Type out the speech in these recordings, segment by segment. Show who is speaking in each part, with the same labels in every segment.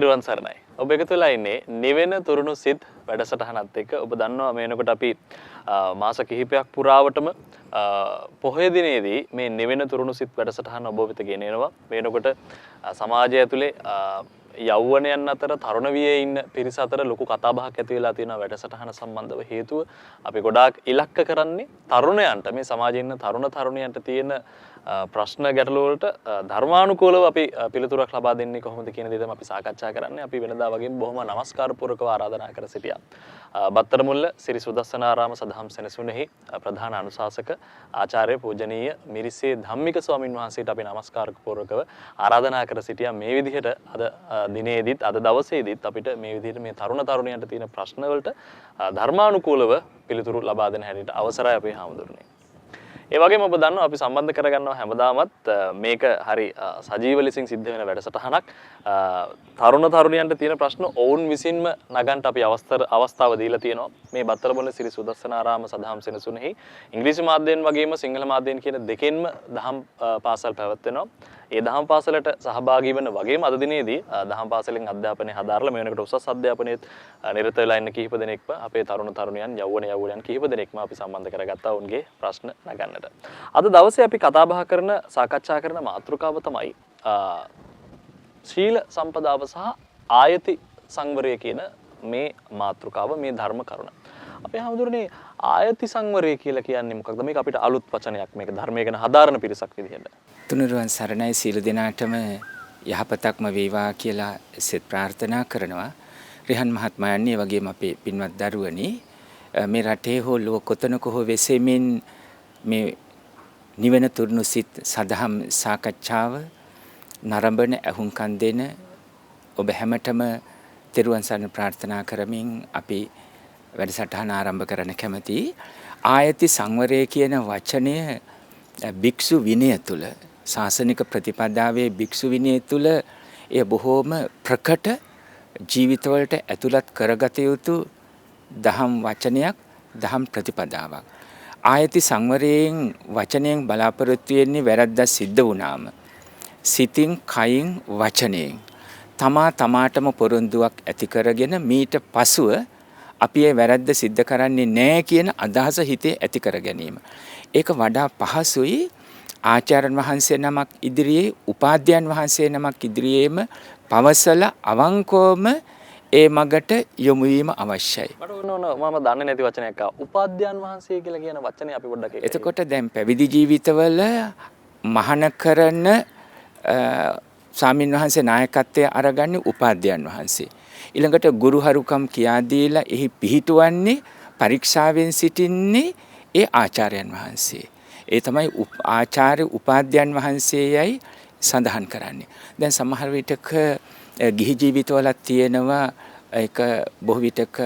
Speaker 1: තෙරුවන් සරණයි. ඔබ එකතු වෙලා ඉන්නේ නිවෙන තුරුණු සිත් වැඩසටහනත් එක්ක. ඔබ දන්නවා මේ වෙනකොට අපි මාස කිහිපයක් පුරාවටම පොහොය දිනේදී මේ නිවෙන තුරුණු සිත් වැඩසටහන ඔබ වෙත ගෙනෙනවා. මේ වෙනකොට සමාජය ඇතුලේ යෞවනයන් අතර තරුණ වියේ ඉන්න පිරිස අතර ලොකු කතා බහක් ඇති වෙලා තියෙනවා වැඩසටහන සම්බන්ධව. හේතුව අපි ගොඩාක් ඉලක්ක කරන්නේ තරුණයන්ට, මේ සමාජයේ ඉන්න තරුණයන්ට තියෙන ප්‍රශ්න ගැටලු වලට ධර්මානුකූලව අපි පිළිතුරක් ලබා දෙන්නේ කොහොමද කියන දේ තමයි අපි සාකච්ඡා කරන්නේ. අපි වෙනදා වගේම බොහොම නමස්කාර පූර්වකව ආරාධනා කර සිටියා. බත්තරමුල්ල සිරි සුදස්සනාරාම සදහම් සෙනසුනේහි ප්‍රධාන අනුශාසක ආචාර්ය පූජනීය මිරිසේ ධම්මික ස්වාමින් වහන්සේට අපි නමස්කාර පූර්වකව ආරාධනා කර සිටියා. මේ විදිහට අද දිනේදීත් අද දවසේදීත් අපිට මේ විදිහට මේ තරුණ තරුණියන්ට තියෙන ප්‍රශ්න වලට ධර්මානුකූලව පිළිතුරු ලබා දෙන හැටියට අවසරයි අපේ හාමුදුරනේ. ඒ වගේම ඔබ දන්නවා අපි සම්බන්ධ කරගන්නවා හැමදාමත් මේක හරි සජීව ලෙසින් සිද්ධ වෙන වැඩසටහනක්. තරුණ තරුණියන්ට තියෙන ප්‍රශ්න ඔවුන් විසින්ම නගන්න අපි අවස්ථාව දීලා තියෙනවා. මේ බත්තරමුල්ල සිරි සුදස්සනාරාම සදහම් සෙනසුනේහි ඉංග්‍රීසි මාධ්‍යයෙන් වගේම සිංහල මාධ්‍යයෙන් කියන දෙකෙන්ම දහම් පාසල් පැවැත්වෙනවා. ඒ දහම් පාසලට සහභාගී වෙන වගේම අද දිනේදී දහම් පාසලෙන් අධ්‍යාපනය හදාarලා මේ වෙනකොට උසස් අධ්‍යාපනයේත් නිරත වෙලා ඉන්න කිහිප දෙනෙක්ම අපේ තරුණ තරුණියන් යෞවනයන් කිහිප දෙනෙක්ම අපි සම්බන්ධ කරගත්තා ඔවුන්ගේ ප්‍රශ්න නගන්නට. අද දවසේ අපි කතා බහ කරන සාකච්ඡා කරන මාතෘකාව තමයි ශීල සම්පදාව සහ ආයති සංවරය කියන මේ මාතෘකාව, මේ ධර්ම කරුණ. අපේ හැමදෙරනේ ආයති සංවරය කියලා කියන්නේ මොකක්ද? මේක අපිට අලුත් වචනයක්. මේක ධර්මයේ ගැන හදාරන පිරිසක් විදිහට.
Speaker 2: තුනුරුවන් සරණයි, සියලු දෙනාටම යහපතක්ම වේවා කියලා සෙත් ප්‍රාර්ථනා කරනවා. රිහන් මහත්මයාණන් වගේම අපේ පින්වත් දරුවනි, මේ රටේ හෝ ලෝක කොතනක හෝ වෙසෙමින් මේ නිවෙන තුරුණු සිත් සදහම් සාකච්ඡාව නරඹන ඇහුම්කන් දෙන ඔබ හැමතෙම තෙරුවන් සරණ ප්‍රාර්ථනා කරමින් අපි වැඩසටහන ආරම්භ කරන්න කැමතියි. ආයති සංවරය කියන වචනය භික්ෂු විනය තුල, ශාසනික ප්‍රතිපදාවේ භික්ෂු විනය තුල එය බොහෝම ප්‍රකට ජීවිතවලට ඇතුළත් කරගත යුතු දහම් වචනයක්, දහම් ප්‍රතිපදාවක්. ආයති සංවරයෙන් වචනයෙන් බලාපොරොත්තු වෙන්නේ වැරද්දක් සිද්ධ වුණාම සිතින්, කයින්, වචනයෙන් තමාටම පොරොන්දුවක් ඇති කරගෙන මීට පසුව අපි ඒ වැරද්ද සිද්ධ කරන්නේ නැහැ කියන අදහස හිතේ ඇති කර ගැනීම. ඒක වඩා පහසුයි ආචාර්යන් වහන්සේ නමක් ඉදිරියේ, උපාධ්‍යයන් වහන්සේ නමක් ඉදිරියේම පවසලා අවංකවම ඒ මගට යොමු වීම අවශ්‍යයි.
Speaker 1: මම දන්නේ නැති වචනයක් ආවා. උපාධ්‍යයන් වහන්සේ කියලා කියන වචනේ අපි පොඩ්ඩක්
Speaker 2: එතකොට දැන් පැවිදි ජීවිතවල මහාන කරන ස්වාමින් වහන්සේ නායකත්වයේ අරගන්නේ උපාධ්‍යයන් වහන්සේ. ඊළඟට ගුරුහරුකම් කියා දීලා එහි පිහිටුවන්නේ, පරීක්ෂාවෙන් සිටින්නේ ඒ ආචාර්යයන් වහන්සේ. ඒ තමයි ආචාර්ය උපාධ්‍යයන් වහන්සේයයි සඳහන් කරන්නේ. දැන් සමහර විටක ගිහි ජීවිතවලත් තියෙනවා ඒක බොහෝ විටක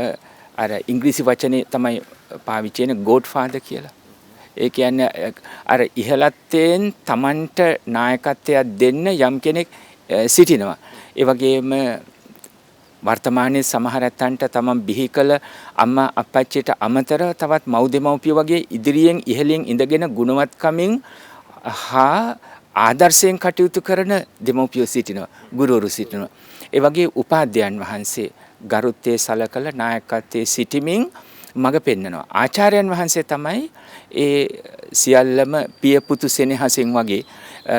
Speaker 2: අර ඉංග්‍රීසි වචනේ තමයි පාවිච්චි කරන ගෝඩ් ෆාදර් කියලා. ඒ කියන්නේ අර ඉහළත්යෙන් Tamanට නායකත්වයක් දෙන්න යම් කෙනෙක් සිටිනවා. ඒ වගේම වර්තමානයේ සමහර ඇත්තන්ට තමන් බිහි කළ අම්මා අප්පච්චිට අමතරව තවත් මව් දෙමව්පියෝ වගේ ඉදිරියෙන් ඉහළින් ඉඳගෙන ගුණවත්කමින් හා ආදර්ශයෙන් කටයුතු කරන දෙමව්පියෝ සිටිනවා, ගුරුවරු සිටිනවා. ඒ වගේ උපාධ්‍යයන් වහන්සේ ගරුත්වයේ සලකලා නායකත්වයේ සිටීමෙන් මඟ පෙන්වනවා. ආචාර්යයන් වහන්සේ තමයි ඒ සියල්ලම පිය පුතු සෙනෙහසින් වගේ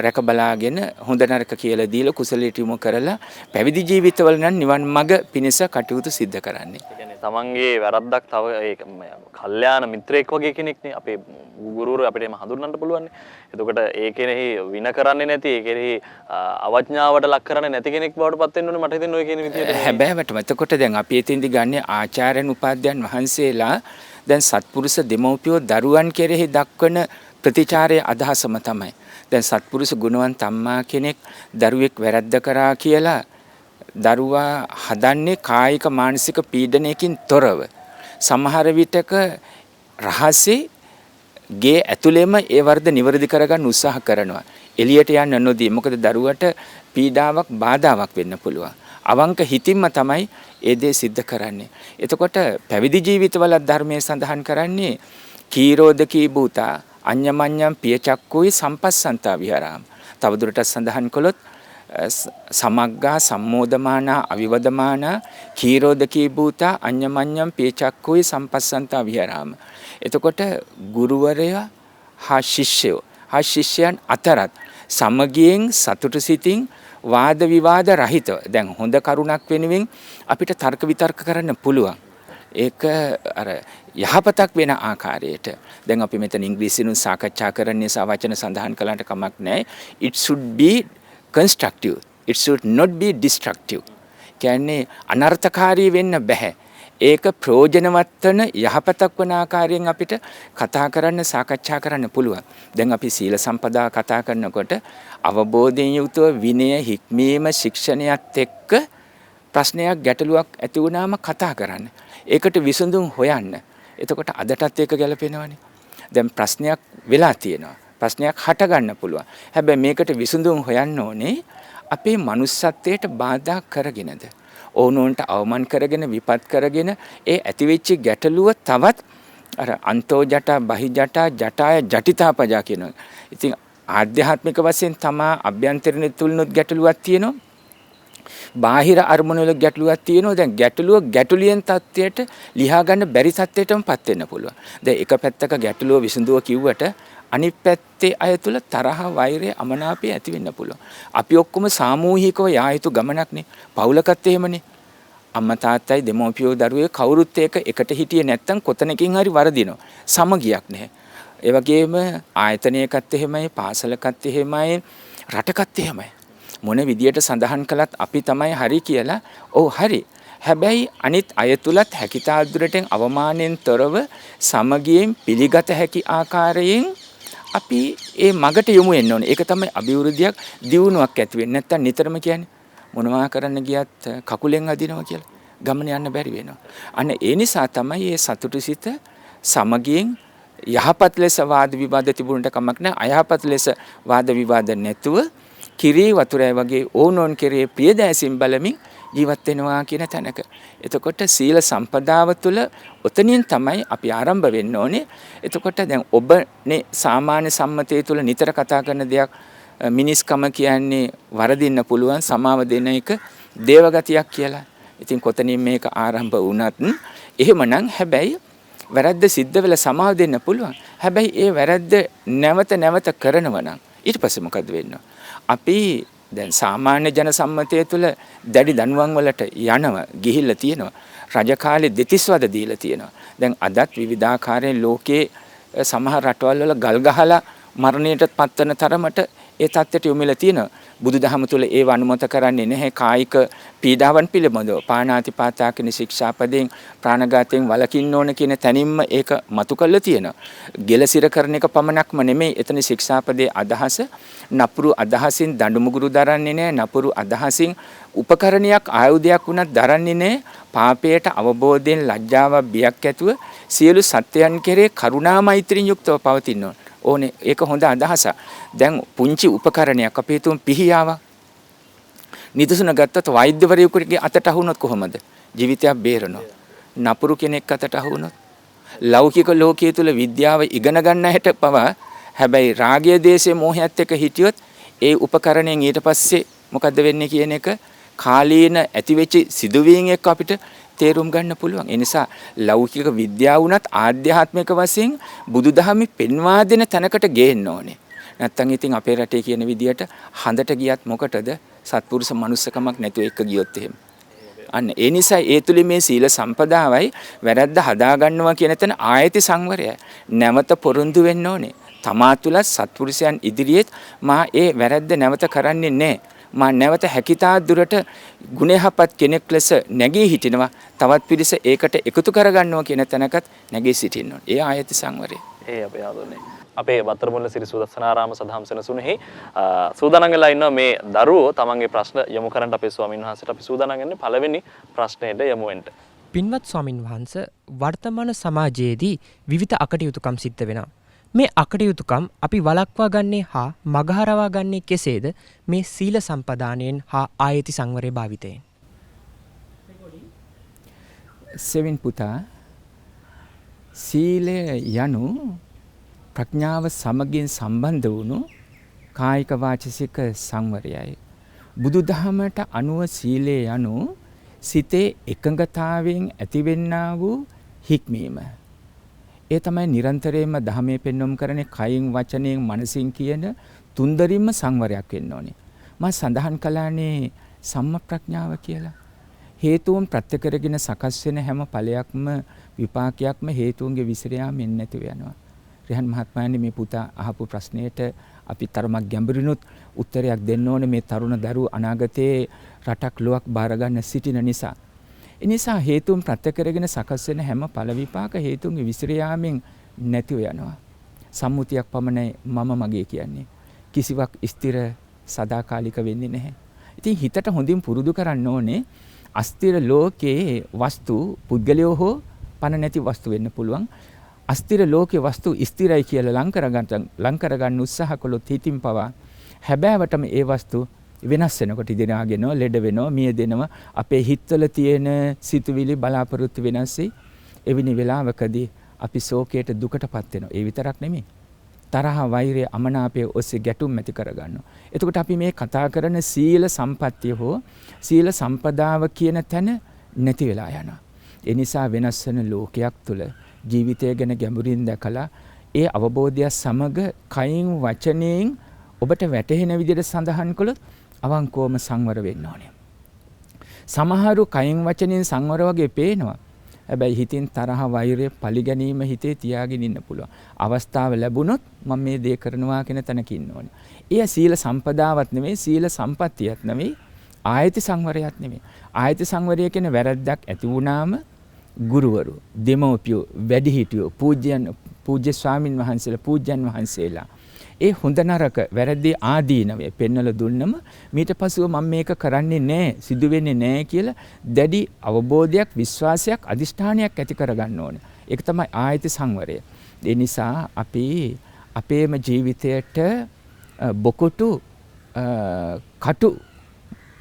Speaker 2: රැක බලාගෙන හොඳ නරක කියලා දීලා කුසලයට යොමු කරලා පැවිදි ජීවිතවල නම් නිවන් මඟ පිණිස කටයුතු සිද්ධ කරන්නේ.
Speaker 1: ඒ කියන්නේ තමන්ගේ වැරද්දක් තව ඒක කල්යාණ මිත්‍රයෙක් වගේ කෙනෙක්නේ අපේ ගුරුවරු අපිට එහෙම හඳුන්වන්න පුළුවන්. එතකොට ඒ කෙනෙහි වින කරන්නේ නැති, ඒ කෙනෙහි අවඥාවට ලක් කරන්නේ නැති කෙනෙක් බවට පත් වෙන්න ඕනේ මට හිතෙන්නේ ඔය කියන විදිහට.
Speaker 2: හැබැයිවටම එතකොට දැන් අපි එතෙන්දි ගන්නේ ආචාර්යන් උපාධ්‍යයන් වහන්සේලා දැන් සත්පුරුෂ දෙමව්පියෝ දරුවන් කෙරෙහි දක්වන ප්‍රතිචාරයේ අදහසම තමයි. දැන් සත්පුරුෂ ගුණවන්ත අම්මා කෙනෙක් දරුවෙක් වැරද්ද කරා කියලා දරුවා හදන්නේ කායික මානසික පීඩනයකින් තොරව. සමහර විටක රහසේ ගේ ඇතුළේම ඒ වර්ධ නිවැරදි කරගන්න උත්සාහ කරනවා. එළියට යන්න නොදී. මොකද දරුවට පීඩාවක්, බාධාවක් වෙන්න පුළුවන්. අවංක හිතින්ම තමයි ඒ දේ සිද්ධ කරන්නේ. එතකොට පැවිදි ජීවිතවල ධර්මයේ සඳහන් කරන්නේ කීරෝධකී භූතා අඤ්ඤමඤ්ඤම් පියචක්කුයි සම්පස්සන්තා විහාරාම. තවදුරටත් සඳහන් කළොත් සමග්ගා සම්මෝධමානා අවිවදමානා කීරෝධකී භූතා අඤ්ඤමඤ්ඤම් පේචක්කුයි සම්පස්සන්තා විහාරාම. එතකොට ගුරුවරයා හා ශිෂ්‍යයන් අතරත් සමගියෙන් සතුට සිතින් වාද විවාද රහිතව දැන් හොඳ කරුණක් වෙනුවෙන් අපිට තර්ක විතර්ක කරන්න පුළුවන්. ඒක අර යහපතක් වෙන ආකාරයට දැන් අපි මෙතන ඉංග්‍රීසියෙන් සාකච්ඡා කරන නිසා වචන සඳහන් කළාට කමක් නැහැ. It should be constructive. It should not be destructive. කියන්නේ අනර්ථකාරී වෙන්න බෑ. ඒක ප්‍රයෝජනවත් වන යහපතක් වන ආකාරයෙන් අපිට කතා කරන්න සාකච්ඡා කරන්න පුළුවන්. දැන් අපි සීල සම්පදා කතා කරනකොට අවබෝධයෙන් යුතුව විනය හික්මීම ශික්ෂණයත් එක්ක ප්‍රශ්නයක් ගැටලුවක් ඇති වුණාම කතා කරන්න. ඒකට විසඳුම් හොයන්න. එතකොට අදටත් ඒක ගැලපෙනවනේ. දැන් ප්‍රශ්නයක් වෙලා තියෙනවා. ප්‍රශ්නයක් හට ගන්න පුළුවන්. හැබැයි මේකට විසඳුම් හොයන්න ඕනේ අපේ manussත්වයට බාධා කරගෙනද. ඕනෝන්ට අවමන් කරගෙන විපත් කරගෙන ඒ ඇතිවෙච්ච ගැටලුව තවත් අර අන්තෝ ජටා බහි ජටා ජටාය ජටිතාපජා කියනවා. ඉතින් ආධ්‍යාත්මික වශයෙන් තමා අභ්‍යන්තරණය තුලනොත් ගැටලුවක් තියෙනවා. බාහිර අරමුණු වල ගැටලුවක් තියෙනවා. දැන් ගැටලුව ගැටුලියන් තත්ත්වයට ලියා ගන්න බැරි තත්ත්වයටමපත් වෙන්න පුළුවන්. දැන් එක පැත්තක ගැටලුව විසඳුව කිව්වට අනිත් පැත්තේ අය තුල තරහ වෛරය අමනාපය ඇති වෙන්න පුළුවන්. අපි ඔක්කොම සාමූහිකව යා යුතු ගමනක්නේ. පවුලකත් එහෙමනේ. අම්මා තාත්තයි දෙමෝපියෝ දරුවෝ කවුරුත් එකට හිටියේ නැත්තම් කොතනකින් හරි වරදිනවා. සමගියක් නැහැ. ඒ වගේම ආයතනයකත් එහෙමයි, පාසලකත් එහෙමයි, රටකත් එහෙමයි. මොන විදියට සඳහන් කළත් අපි තමයි හරි කියලා. ඔව් හරි. හැබැයි අනිත් අය තුලත් හැකිතා දුරටෙන් අවමානයෙන් තොරව සමගියෙන් පිළිගත හැකි ආකාරයෙන් අපි ඒ මගට යොමු වෙන්න ඕනේ. ඒක තමයි අභිවෘද්ධියක් දියුණුවක් ඇති වෙන්නේ. නැත්තම් නිතරම කියන්නේ මොනවා කරන්න ගියත් කකුලෙන් අදිනවා කියලා. ගමන යන්න බැරි වෙනවා. අන්න ඒ නිසා තමයි මේ සතුටු සිත සමගියෙන් යහපත් ලෙස වාද විවාද තිබුණට කමක් නැහැ. අයහපත් ලෙස වාද විවාද නැතුව කිරී වතුරයි වගේ ඕනෝන් කෙරේ ප්‍රියදෑසින් බලමින් ජීවත් වෙනවා කියන තැනක. එතකොට සීල සම්පදාව තුළ ඔතනින් තමයි අපි ආරම්භ වෙන්න ඕනේ. එතකොට දැන් ඔබනේ සාමාන්‍ය සම්මතය තුළ නිතර කතා කරන දෙයක් මිනිස්කම කියන්නේ වරදින්න පුළුවන් සමාව දෙන එක දේවගතියක් කියලා. ඉතින් කොතනින් මේක ආරම්භ වුණත් එහෙමනම් හැබැයි වැරද්ද සිද්ධ වෙලා සමාව දෙන්න පුළුවන්. හැබැයි ඒ වැරද්ද නැවත කරනවා නම් ඊට පස්සේ මොකද වෙන්නේ? අපි දැන් සාමාන්‍ය ජන සම්මතය තුළ දැඩි දනුවම් වලට යනවා ගිහිල්ලා තියෙනවා. රජ කාලේ දෙතිස් වද දීලා තියෙනවා. දැන් අදත් විවිධාකාරයෙන් ලෝකයේ සමහර රටවල් වල ගල් ගහලා මරණයට පත්වන තරමට ඒ තත්ත්වයට යොමුලා තියෙනවා. බුදුදහම තුළ ඒව අනුමත කරන්නේ නැහැ. කායික පීඩාවන් පිළිබඳව පාණාතිපාතා කියන ශික්ෂාපදයෙන් ප්‍රාණඝාතයෙන් වළකින්න ඕන කියන තැනින්ම ඒක මතු කරලා තියෙනවා. ගෙලසිර කරන එක පමණක්ම නෙමෙයි එතන ශික්ෂාපදයේ අදහස. නපුරු අදහසින් දඬුමුගුරු දරන්නේ නැහැ. නපුරු අදහසින් උපකරණයක් ආයුධයක් වුණත් දරන්නේ නැහැ. පාපයට අවබෝධයෙන් ලැජ්ජාවක් බියක් ඇතුව සියලු සත්‍යයන් කෙරේ කරුණා මෛත්‍රියෙන් යුක්තව පවතින්න ඕනේ. ඒක හොඳ අදහසක්. දැන් පුංචි උපකරණයක් අපේ තුන් පිහියාවක්. නිදසුන ගත්තත් වෛද්‍යවරයෙකුගේ අතට අහුනොත් කොහොමද? ජීවිතයක් බේරනවා. නපුරු කෙනෙක් අතට අහුනොත් ලෞකික ලෝකයේ තුල විද්‍යාව ඉගෙන ගන්න හැට පවා හැබැයි රාගය දේශයේ මෝහයත් එක්ක හිටියොත් ඒ උපකරණයෙන් ඊට පස්සේ මොකද්ද වෙන්නේ කියන එක කාලීන ඇතිවෙච්ච සිදුවීම් එක්ක අපිට තේරුම් ගන්න පුළුවන්. ඒ නිසා ලෞකික විද්‍යාව උනත් ආධ්‍යාත්මික වශයෙන් බුදුදහමේ පෙන්වා දෙන තැනකට ගේන්න ඕනේ. නැත්තම් ඉතින් අපේ රටේ කියන විදියට හඳට ගියත් මොකටද? සත්පුරුෂ මනුස්සකමක් නැතුව එක්ක ගියොත් එහෙම. අන්න ඒ නිසා ඒ තුලින් මේ සීල සම්පදායයි වැරද්ද හදා ගන්නවා කියන තැන ආයති සංවරය. නැවත පොරොන්දු වෙන්න ඕනේ. තමා තුල සත්පුරුෂයන් ඉදිරියේත් මා ඒ වැරද්ද නැවත කරන්නේ නැහැ. මා නැවත හැකිතා දුරට ගුණයහපත් කෙනෙක් ලෙස නැගී හිටිනවා. තවත් පිරිස ඒකට එකතු කරගන්නවා කියන තැනකත් නැගී සිටින්න ඕනේ. ඒ ආයති සංවරය.
Speaker 1: ඒ අපේ ආදෝනේ. අපේ වත්තරමුල්ල සිරි සුදස්සනාරාම සදහම් සෙනසුනේහි සූදානම් වෙලා ඉන්නවා මේ දරුවෝ තමන්ගේ ප්‍රශ්න යොමු කරන්න අපේ ස්වාමින් වහන්සේට. අපි සූදානම් වෙන්නේ පළවෙනි ප්‍රශ්නයට යමු වෙන්න.
Speaker 3: පින්වත් ස්වාමින් වහන්සේ වර්තමාන සමාජයේදී විවිධ අකටයුතුකම් සිද්ධ වෙනවා. මේ අකටයුතුකම් අපි වළක්වා ගන්නේ හා මගහරවා ගන්නේ කෙසේද? මේ සීල සම්පදානයෙන් හා ආයති සංවරය භාවිතයෙන්.
Speaker 2: සෙවින් පුතා සීලය යනු ප්‍රඥාව සමගින් සම්බන්ධ වුණු කායික වාචසික සංවරයයි. බුදුදහමට අනුව සීලය යනු සිතේ එකඟතාවයෙන් ඇතිවෙන්නා වූ හික්මීම. ඒ තමයි නිරන්තරයෙන්ම ධර්මයේ පෙන්වම් කරන්නේ කයින් වචනයෙන් මනසින් කියන තුන්දරින්ම සංවරයක් වෙන්න ඕනේ. මම සඳහන් කළානේ සම්ම ප්‍රඥාව කියලා. හේතුන් ප්‍රත්‍ය කරගෙන සකස් වෙන හැම ඵලයක්ම විපාකයක්ම හේතුන්ගේ විසිරයාමෙන් නැතිව යනවා. රහන් මහත්මයාණන් මේ පුතා අහපු ප්‍රශ්නයට අපි තරමක් ගැඹුරිනුත් උත්තරයක් දෙන්න ඕනේ මේ තරුණ දරුවෝ අනාගතයේ රටක් ලොවක් බාර ගන්න සිටින නිසා. ඒ නිසා හේතුන් ප්‍රත්‍ය කරගෙන සකස් වෙන හැම ඵල විපාක හේතුන්ගේ විසිරයාමෙන් නැතිව යනවා. සම්මුතියක් පමණයි මම මගේ කියන්නේ. කිසිවක් ස්ථිර සදාකාලික වෙන්නේ නැහැ. ඉතින් හිතට හොඳින් පුරුදු කරන්න ඕනේ අස්ථිර ලෝකයේ වස්තු පුද්ගලයෝ හෝ පණ නැති වස්තු වෙන්න පුළුවන්. අස්ථිර ලෝකයේ වස්තු ස්ථිරයි කියලා ලං කරගන්න උත්සාහ කළොත් හිතින් පවා හැබෑවටම ඒ වස්තු වෙනස් වෙනකොට ඉදිරියාගෙනව ලෙඩ වෙනවා මිය දෙනවා අපේ හිතවල තියෙන සිතුවිලි බලාපොරොත්තු වෙනස් වෙයි. එවැනි වෙලාවකදී අපි ශෝකයට දුකටපත් වෙනවා. ඒ විතරක් නෙමෙයි. තරහ වෛරය අමනාපය ඔස්සේ ගැටුම් ඇති කරගන්නවා. එතකොට අපි මේ කතා කරන සීල සම්පත්තිය හෝ සීල සම්පදාව කියන තැන නැති වෙලා යනවා. ඒ නිසා වෙනස් වෙන ලෝකයක් තුල ජීවිතය ගැන ගැඹුරින් දැකලා ඒ අවබෝධය සමග කයින් වචනයෙන් ඔබට වැටහෙන විදිහට සඳහන් කළොත් අවංකවම සංවර වෙන්න ඕනේ. සමහරු කයින් වචනෙන් සංවර වගේ පේනවා. හැබැයි හිතින් තරහ වෛරය පරිගැනීම හිතේ තියාගෙන ඉන්න පුළුවන්. අවස්ථාව ලැබුණොත් මම මේ දේ කරනවා කියන තැනක ඉන්න ඕනේ. එය සීල සම්පදාවත් නෙමෙයි සීල සම්පත්තියත් නෙමෙයි ආයති සංවරයත් නෙමෙයි. ආයති සංවරය කියන වැරද්දක් ඇති වුණාම ගුරුවරු, දෙමව්පියෝ, වැඩිහිටියෝ, පූජ්‍ය ස්වාමින් වහන්සේලා, පූජ්‍යයන් වහන්සේලා ඒ හොඳ නරක වැරදි ආදීනවේ පෙන්වලා දුන්නම ඊට පස්ව මම මේක කරන්නේ නැහැ, සිදු වෙන්නේ නැහැ කියලා දැඩි අවබෝධයක්, විශ්වාසයක්, අදිෂ්ඨානයක් ඇති කරගන්න ඕනේ. ඒක තමයි ආයති සංවරය. ඒ නිසා අපි අපේම ජීවිතයට බොකොටු කටු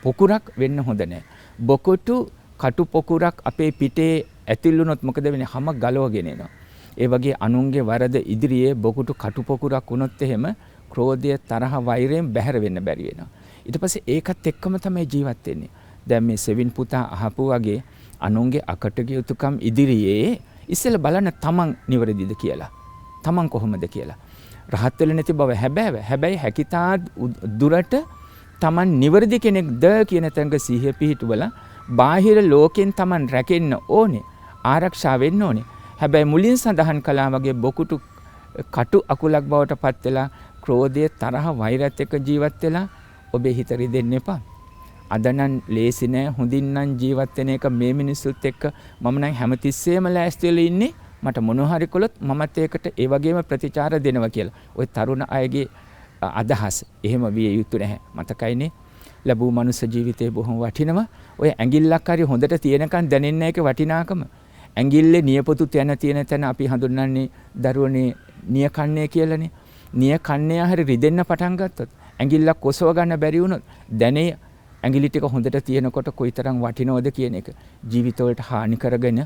Speaker 2: පොකුරක් වෙන්න හොඳ නැහැ. බොකොටු කටු පොකුරක් අපේ පිටේ ඇතිල්ලුනොත් මොකද වෙන්නේ? හැම ගලවගෙන එනවා. ඒ වගේ අනුන්ගේ වරද ඉදිරියේ බොකුටු කටු පොකුරක් වුණොත් එහෙම ක්‍රෝධය, තරහ, වෛරයෙන් බැහැර වෙන්න බැරි වෙනවා. ඊට පස්සේ ඒකත් එක්කම තමයි ජීවත් වෙන්නේ. දැන් මේ සෙවින් පුතා අහපු වගේ අනුන්ගේ අකටයුතුකම් ඉදිරියේ ඉස්සෙල්ලා බලන්න තමන් නිවැරදිද කියලා. තමන් කොහොමද කියලා. රහත් වෙල නැති බව හැබැයි හැකිතා දුරට තමන් නිවැරදි කෙනෙක්ද කියන තැනක සිහිය පිහිටුවලා බාහිර ලෝකෙන් තමන් රැකෙන්න ඕනේ. ආරක්ෂා වෙන්න ඕනේ. හැබැයි මුලින් සඳහන් කළා වගේ බොකුටු කටු අකුලක් බවට පත් වෙලා ක්‍රෝධය, තරහ, වෛරයත් එක්ක ජීවත් වෙලා ඔබේ හිත රිදෙන්න එපා. අද නම් ලේසි නෑ. හොඳින් නම් ජීවත් වෙන එක මේ මිනිස්සුත් එක්ක මම නම් හැමතිස්සෙම ලෑස්ති වෙලා ඉන්නේ. මට මොනවා හරි කළොත් මමත් ඒකට ඒ වගේම ප්‍රතිචාර දෙනවා කියලා. ওই තරුණ අයගේ අදහස එහෙම විය යුතු නැහැ. මතකයිනේ ලැබූ මනුස්ස ජීවිතේ බොහොම වටිනවා. ඔය ඇඟිල්ලක් හරි හොඳට තියෙනකන් දැනෙන්නේ නැහැ ඒකේ වටිනාකම. ඇඟිල්ලේ නියපොතු තියෙන තැන අපි හඳුන්වන්නේ දරුවනේ නිය කන්නේ කියලානේ. නිය කන්නේ හරි රිදෙන්න පටන් ගත්තොත් ඇඟිල්ලක් කොසව ගන්න බැරි වුණොත් දැනේ ඇඟිලි ටික හොඳට තියෙනකොට කොයිතරම් වටිනවද කියන එක. ජීවිතවලට හානි කරගෙන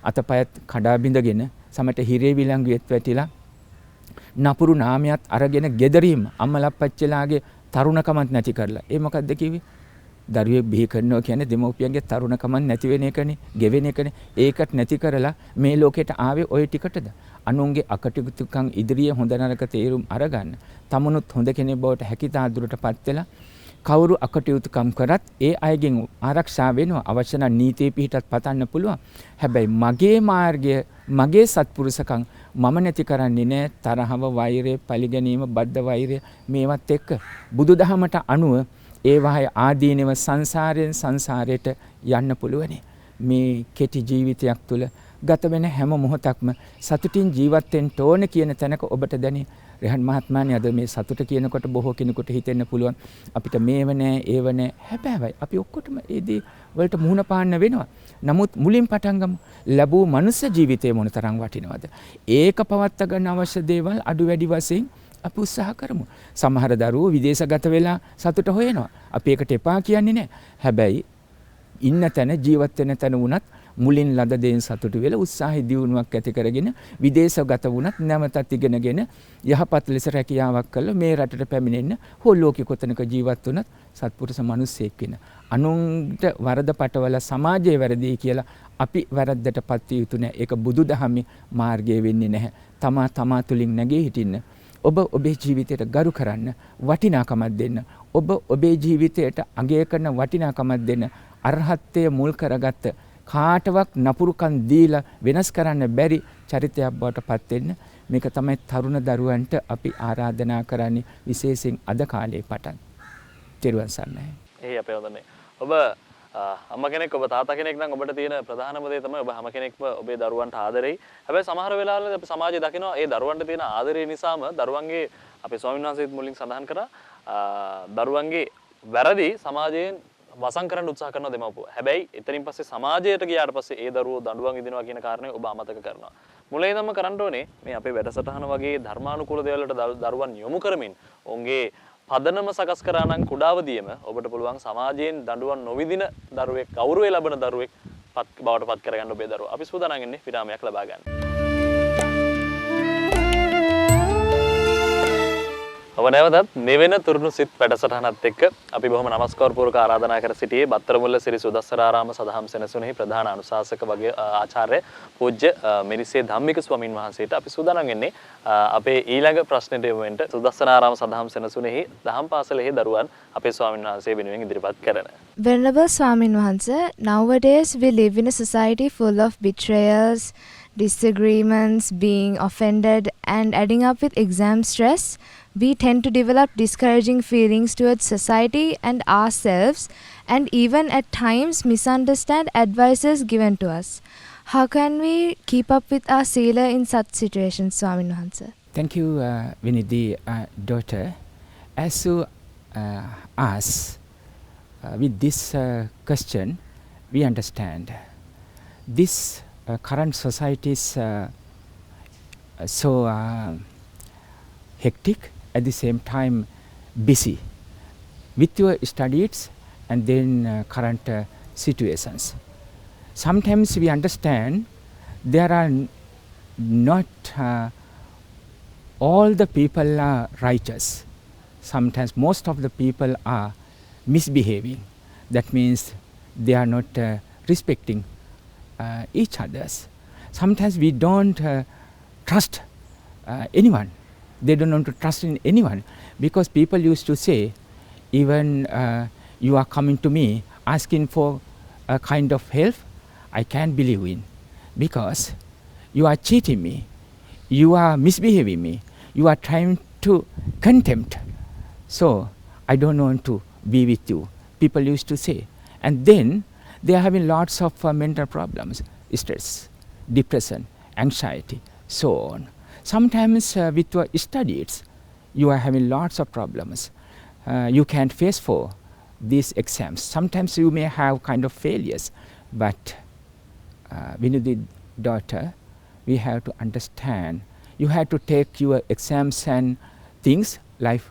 Speaker 2: අතපයත් කඩා බිඳගෙන සමට හිරේ විලංගුවෙත් වැටිලා නපුරු නාමයක් අරගෙන gederීම අම්මලප්පච්චලාගේ තරුණකමත් නැති කරලා. ඒ මොකද්ද කිව්වේ? දරුවෙක් බිහි කරනවා කියන්නේ දෙමව්පියන්ගේ තරුණකම නැති වෙන එකනේ, ගෙවෙන එකනේ. ඒකත් නැති කරලා මේ ලෝකෙට ආවේ ওই ටිකටද? අනුන්ගේ අකටයුතුකම් ඉදිරියේ හොඳ නරක තේරුම් අරගන්න. තමනුත් හොඳ කෙනෙක් බවට හැකියතා දුරටපත් වෙලා කවුරු අකටයුතුකම් කරත් ඒ අයගෙන් ආරක්ෂා වෙනවා. අවශ්‍ය නම් නීතිය පිටත් පතන්න පුළුවන්. හැබැයි මගේ මාර්ගය, මගේ සත්පුරුෂකම් මම නැති කරන්නේ නැහැ. තරහව, වෛරය, පරිගැනීම, බද්ධ වෛරය මේවත් එක්ක බුදුදහමට අනුව ඒ වහය ආදීනව සංසාරයෙන් සංසාරයට යන්න පුළුවනි. මේ කෙටි ජීවිතයක් තුළ ගත වෙන හැම මොහොතක්ම සතුටින් ජීවත් වෙන්න ඕන කියන තැනක ඔබට දැනේ. රහන් මහත්මයාණන් අද මේ සතුට කියනකොට බොහෝ කෙනෙකුට හිතෙන්න පුළුවන් අපිට මේව නෑ, ඒව නෑ. හැබැයි අපි ඔක්කොටම ඒ දේ වලට මුහුණ පාන්න වෙනවා. නමුත් මුලින් පටන් ගමු. ලැබූ මනුස්ස ජීවිතේ මොන තරම් වටිනවද? ඒක පවත්වා ගන්න අවශ්‍ය දේවල් අඩු වැඩි වශයෙන් අපි උත්සාහ කරමු. සමහර දරුවෝ විදේශගත වෙලා සතුට හොයනවා. අපි ඒකට එපා කියන්නේ නැහැ. හැබැයි ඉන්න තැන, ජීවත් වෙන තැන වුණත් මුලින් ලද දෙයින් සතුටු වෙලා උත්සාහය දියුණුවක් ඇති කරගෙන විදේශගත වුණත් නැවතත් ඉගෙනගෙන යහපත් ලෙස රැකියාවක් කළා මේ රටට පැමිණෙන්න හෝ ලෝකෙ කොතනක ජීවත් වුණත් සත්පුරුෂ මිනිස්සෙක් වෙන. අනුන්ට වරද පටවල සමාජයේ වැරදි කියලා අපි වැරද්දටපත් විය යුතු නැහැ. ඒක බුදුදහමේ මාර්ගය වෙන්නේ නැහැ. තමා තුලින් නැගී හිටින්න. ඔබ ඔබේ ජීවිතයට ගරු කරන්න, වටිනාකමක් දෙන්න. ඔබ ඔබේ ජීවිතයට අගය කරන වටිනාකමක් දෙන්න. අරහත්ත්වය මුල් කරගත්ත කාටවත් නපුරුකම් දීලා වෙනස් කරන්න බැරි චරිතයක් බවට පත් වෙන්න. මේක තමයි තරුණ දරුවන්ට අපි ආරාධනා කරන්නේ විශේෂයෙන් අද කාලේ පටන්. තෙරුවන් සරණයි.
Speaker 1: එහේ අපේ හොඳනේ. ඔබ අම්මා කෙනෙක් ඔබ තාත්තා කෙනෙක් නම් ඔබට තියෙන ප්‍රධානම දේ තමයි ඔබ හැම කෙනෙක්ම ඔබේ දරුවන්ට ආදරෙයි. හැබැයි සමහර වෙලාවල අපි සමාජයේ දකිනවා ඒ දරුවන්ට තියෙන ආදරය නිසාම දරුවන්ගේ අපේ ස්වාමීන් වහන්සේත් මුලින් සඳහන් කරා දරුවන්ගේ වැරදි සමාජයෙන් වසන් කරන්න උත්සාහ කරන දෙමව්පියෝ. හැබැයි එතනින් පස්සේ සමාජයට ගියාට පස්සේ ඒ දරුවෝ දඬුවම් විඳිනවා කියන කාරණේ ඔබ අමතක කරනවා. මුලින් ඉඳන්ම කරන්න ඕනේ මේ අපේ වැඩසටහන වගේ ධර්මානුකූල දේවල් වලට දරුවන් යොමු කරමින් ඔවුන්ගේ පදනම සකස් කරා නම් කුඩාවදීම ඔබට පුළුවන් සමාජයෙන් දඬුවම් නොවිදින දරුවෙක් ගෞරවය ලබන දරුවෙක් බවට පත් කරගන්න ඔබේ දරුවා. අපි සූදානම් ඉන්නේ විරාමයක් ලබා ගන්න. ඔබ නැවතත් නිවෙන තුරුණු සිත් වැඩසටහනත් එක්ක අපි බොහොම නමස්කාර පූර්වක ආරාධනා කර සිටියේ බත්තරමුල්ල සිරි සුදස්සරාරාම සදහම් සෙනසුනේහි ප්‍රධාන අනුශාසක වගේ ආචාර්ය පූජ්‍ය මිරිසේ ධම්මික ස්වාමින් වහන්සේට අපි සූදානම් වෙන්නේ අපේ ඊළඟ ප්‍රශ්නෙට යොමු වෙන්න සුදස්සරාරාම සදහම් සෙනසුනේහි දහම් පාසලෙහි දරුවන් අපේ ස්වාමින් වහන්සේ වෙනුවෙන් ඉදිරිපත් කරන.
Speaker 4: Venerable Swamin Wahanse, nowadays we live in a society full of betrayals, disagreements, being offended, and adding up with exam stress, we tend to develop discouraging feelings towards society and ourselves, and even at times misunderstand advices given to us. How can we keep up with our sila in such situations, Swamin Wahanse?
Speaker 2: Thank you, Vinidhi, daughter. As you ask with this question, we understand this current society is so hectic, at the same time busy with your studies and then current situations. Sometimes we understand there are not all the people are righteous. Sometimes most of the people are misbehaving. That means they are not respecting each others. Sometimes we don't trust anyone. They don't want to trust in anyone because people used to say, even you are coming to me asking for a kind of help, I can't believe in because you are cheating me, you are misbehaving me, you are trying to contempt. So I don't want to be with you. People used to say, and then they are having lots of mental problems, stress, depression, anxiety, so on. Sometimes with your studies, you are having lots of problems. You can't face for these exams. Sometimes you may have kind of failures, but Vinidhi daughter, we have to understand. You have to take your exams and things life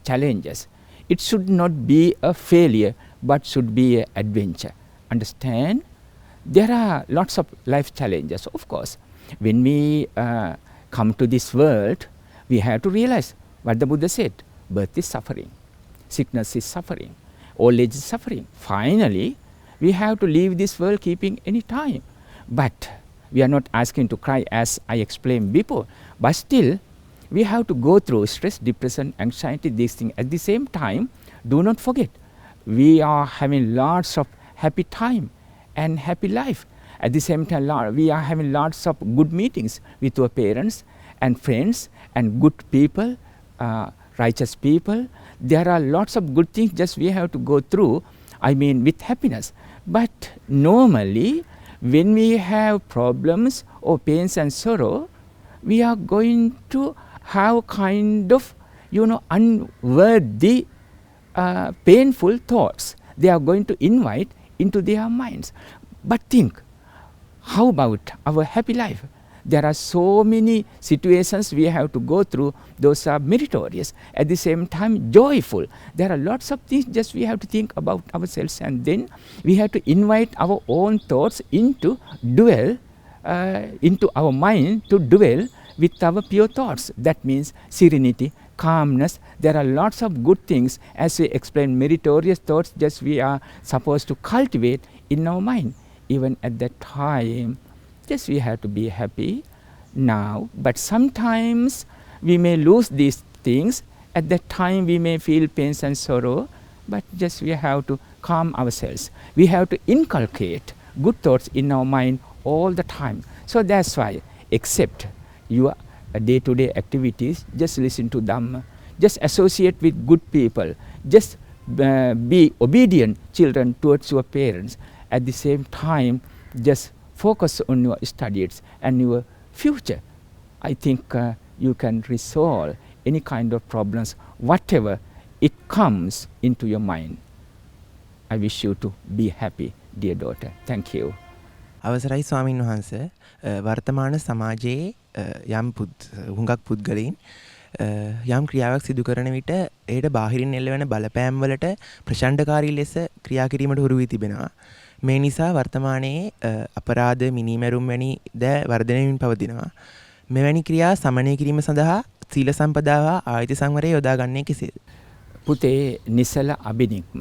Speaker 2: challenges. It should not be a failure, but should be an adventure. Understand? There are lots of life challenges, of course. When we come to this world, we have to realize what the Buddha said. Birth is suffering. Sickness is suffering. Old age is suffering. Finally, we have to leave this world keeping any time. But we are not asking to cry as I explained before. But still, we have to go through stress, depression, anxiety, these things. At the same time, do not forget, we are having lots of happy time and happy life. At the same time, we are having lots of good meetings with our parents and friends and good people, righteous people. There are lots of good things just we have to go through, with happiness. But normally, when we have problems or pains and sorrow, we are going to have kind of, unworthy, painful thoughts. They are going to invite into their minds. But think, how about our happy life? There are so many situations we have to go through. Those are meritorious. At the same time, joyful. There are lots of things just we have to think about ourselves, and then we have to invite our own thoughts into dwell, into our mind to dwell with our pure thoughts. That means serenity, calmness. There are lots of good things, as we explained, meritorious thoughts just we are supposed to cultivate in our mind. Even at that time, just we have to be happy now, but sometimes we may lose these things. At that time we may feel pain and sorrow, but just we have to calm ourselves. We have to inculcate good thoughts in our mind all the time. So that's why, accept your day-to-day activities, just listen to Dhamma, just associate with good people, just be obedient children towards your parents. At the same time, just focus on your studies and your future. I think you can resolve any kind of problems, whatever it comes into your mind. I wish you to be happy, dear daughter. Thank you.
Speaker 5: අවසරයි ස්වාමින් වහන්සේ, වර්තමාන සමාජයේ යම් හුඟක් පුද්ගලයන් යම් ක්‍රියාවක් සිදු කරන විට ඒට බාහිරින් එල්ලවෙන බලපෑම් වලට ප්‍රචණ්ඩකාරී ලෙස ක්‍රියා කිරීමට හුරු වී තිබෙනවා. මේ නිසා වර්තමානයේ අපරාධ, මිනීමැරුම් වැනි ද වර්ධනය වෙමින් පවතිනවා. මෙවැනි ක්‍රියා සමනය කිරීම සඳහා සීල සම්පදාව ආයති සංවරය යොදාගන්නේ කෙසේද?
Speaker 2: පුතේ, නිසල අබිනික්ම.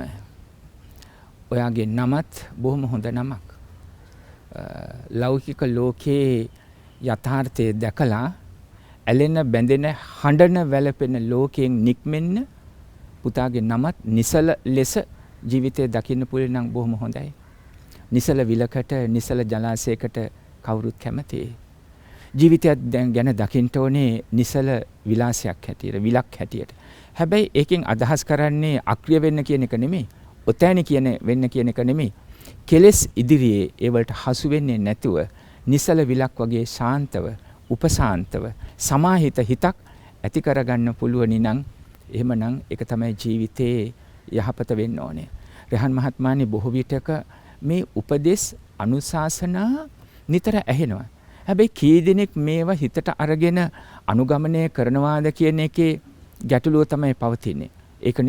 Speaker 2: ඔයාගේ නමත් බොහොම හොඳ නමක්. ලෞකික ලෝකයේ යථාර්ථය දැකලා ඇලෙන, බැඳෙන, හඬන, වැළපෙන ලෝකයෙන් නික්මෙන්න පුතාගේ නමත් නිසල ලෙස ජීවිතය දකින්න පුළුවන් නම් බොහොම හොඳයි. නිසල විලකට, නිසල ජලාශයකට කවුරුත් කැමතියි. ජීවිතයක් ගැන දකින්න ඕනේ නිසල විලාසයක් හැටියට, විලක් හැටියට. හැබැයි ඒකෙන් අදහස් කරන්නේ අක්‍රිය වෙන්න කියන එක නෙමෙයි, ඔතෑනි කියන වෙන්න කියන එක නෙමෙයි. කෙලෙස් ඉදිරියේ ඒවලට හසු වෙන්නේ නැතුව නිසල විලක් වගේ ශාන්තව, උපසාන්තව, සමාහිත හිතක් ඇති කරගන්න පුළුවනි නම් එහෙමනම් ඒක තමයි ජීවිතේ යහපත වෙන්න ඕනේ. රහන් මහත්මයානි බොහෝ විටක මේ උපදේශ අනුශාසනා නිතර ඇහෙනවා. හැබැයි කී දෙනෙක් මේවා හිතට අරගෙන අනුගමනය කරනවාද කියන එකේ ගැටලුව තමයි පවතින්නේ. ඒක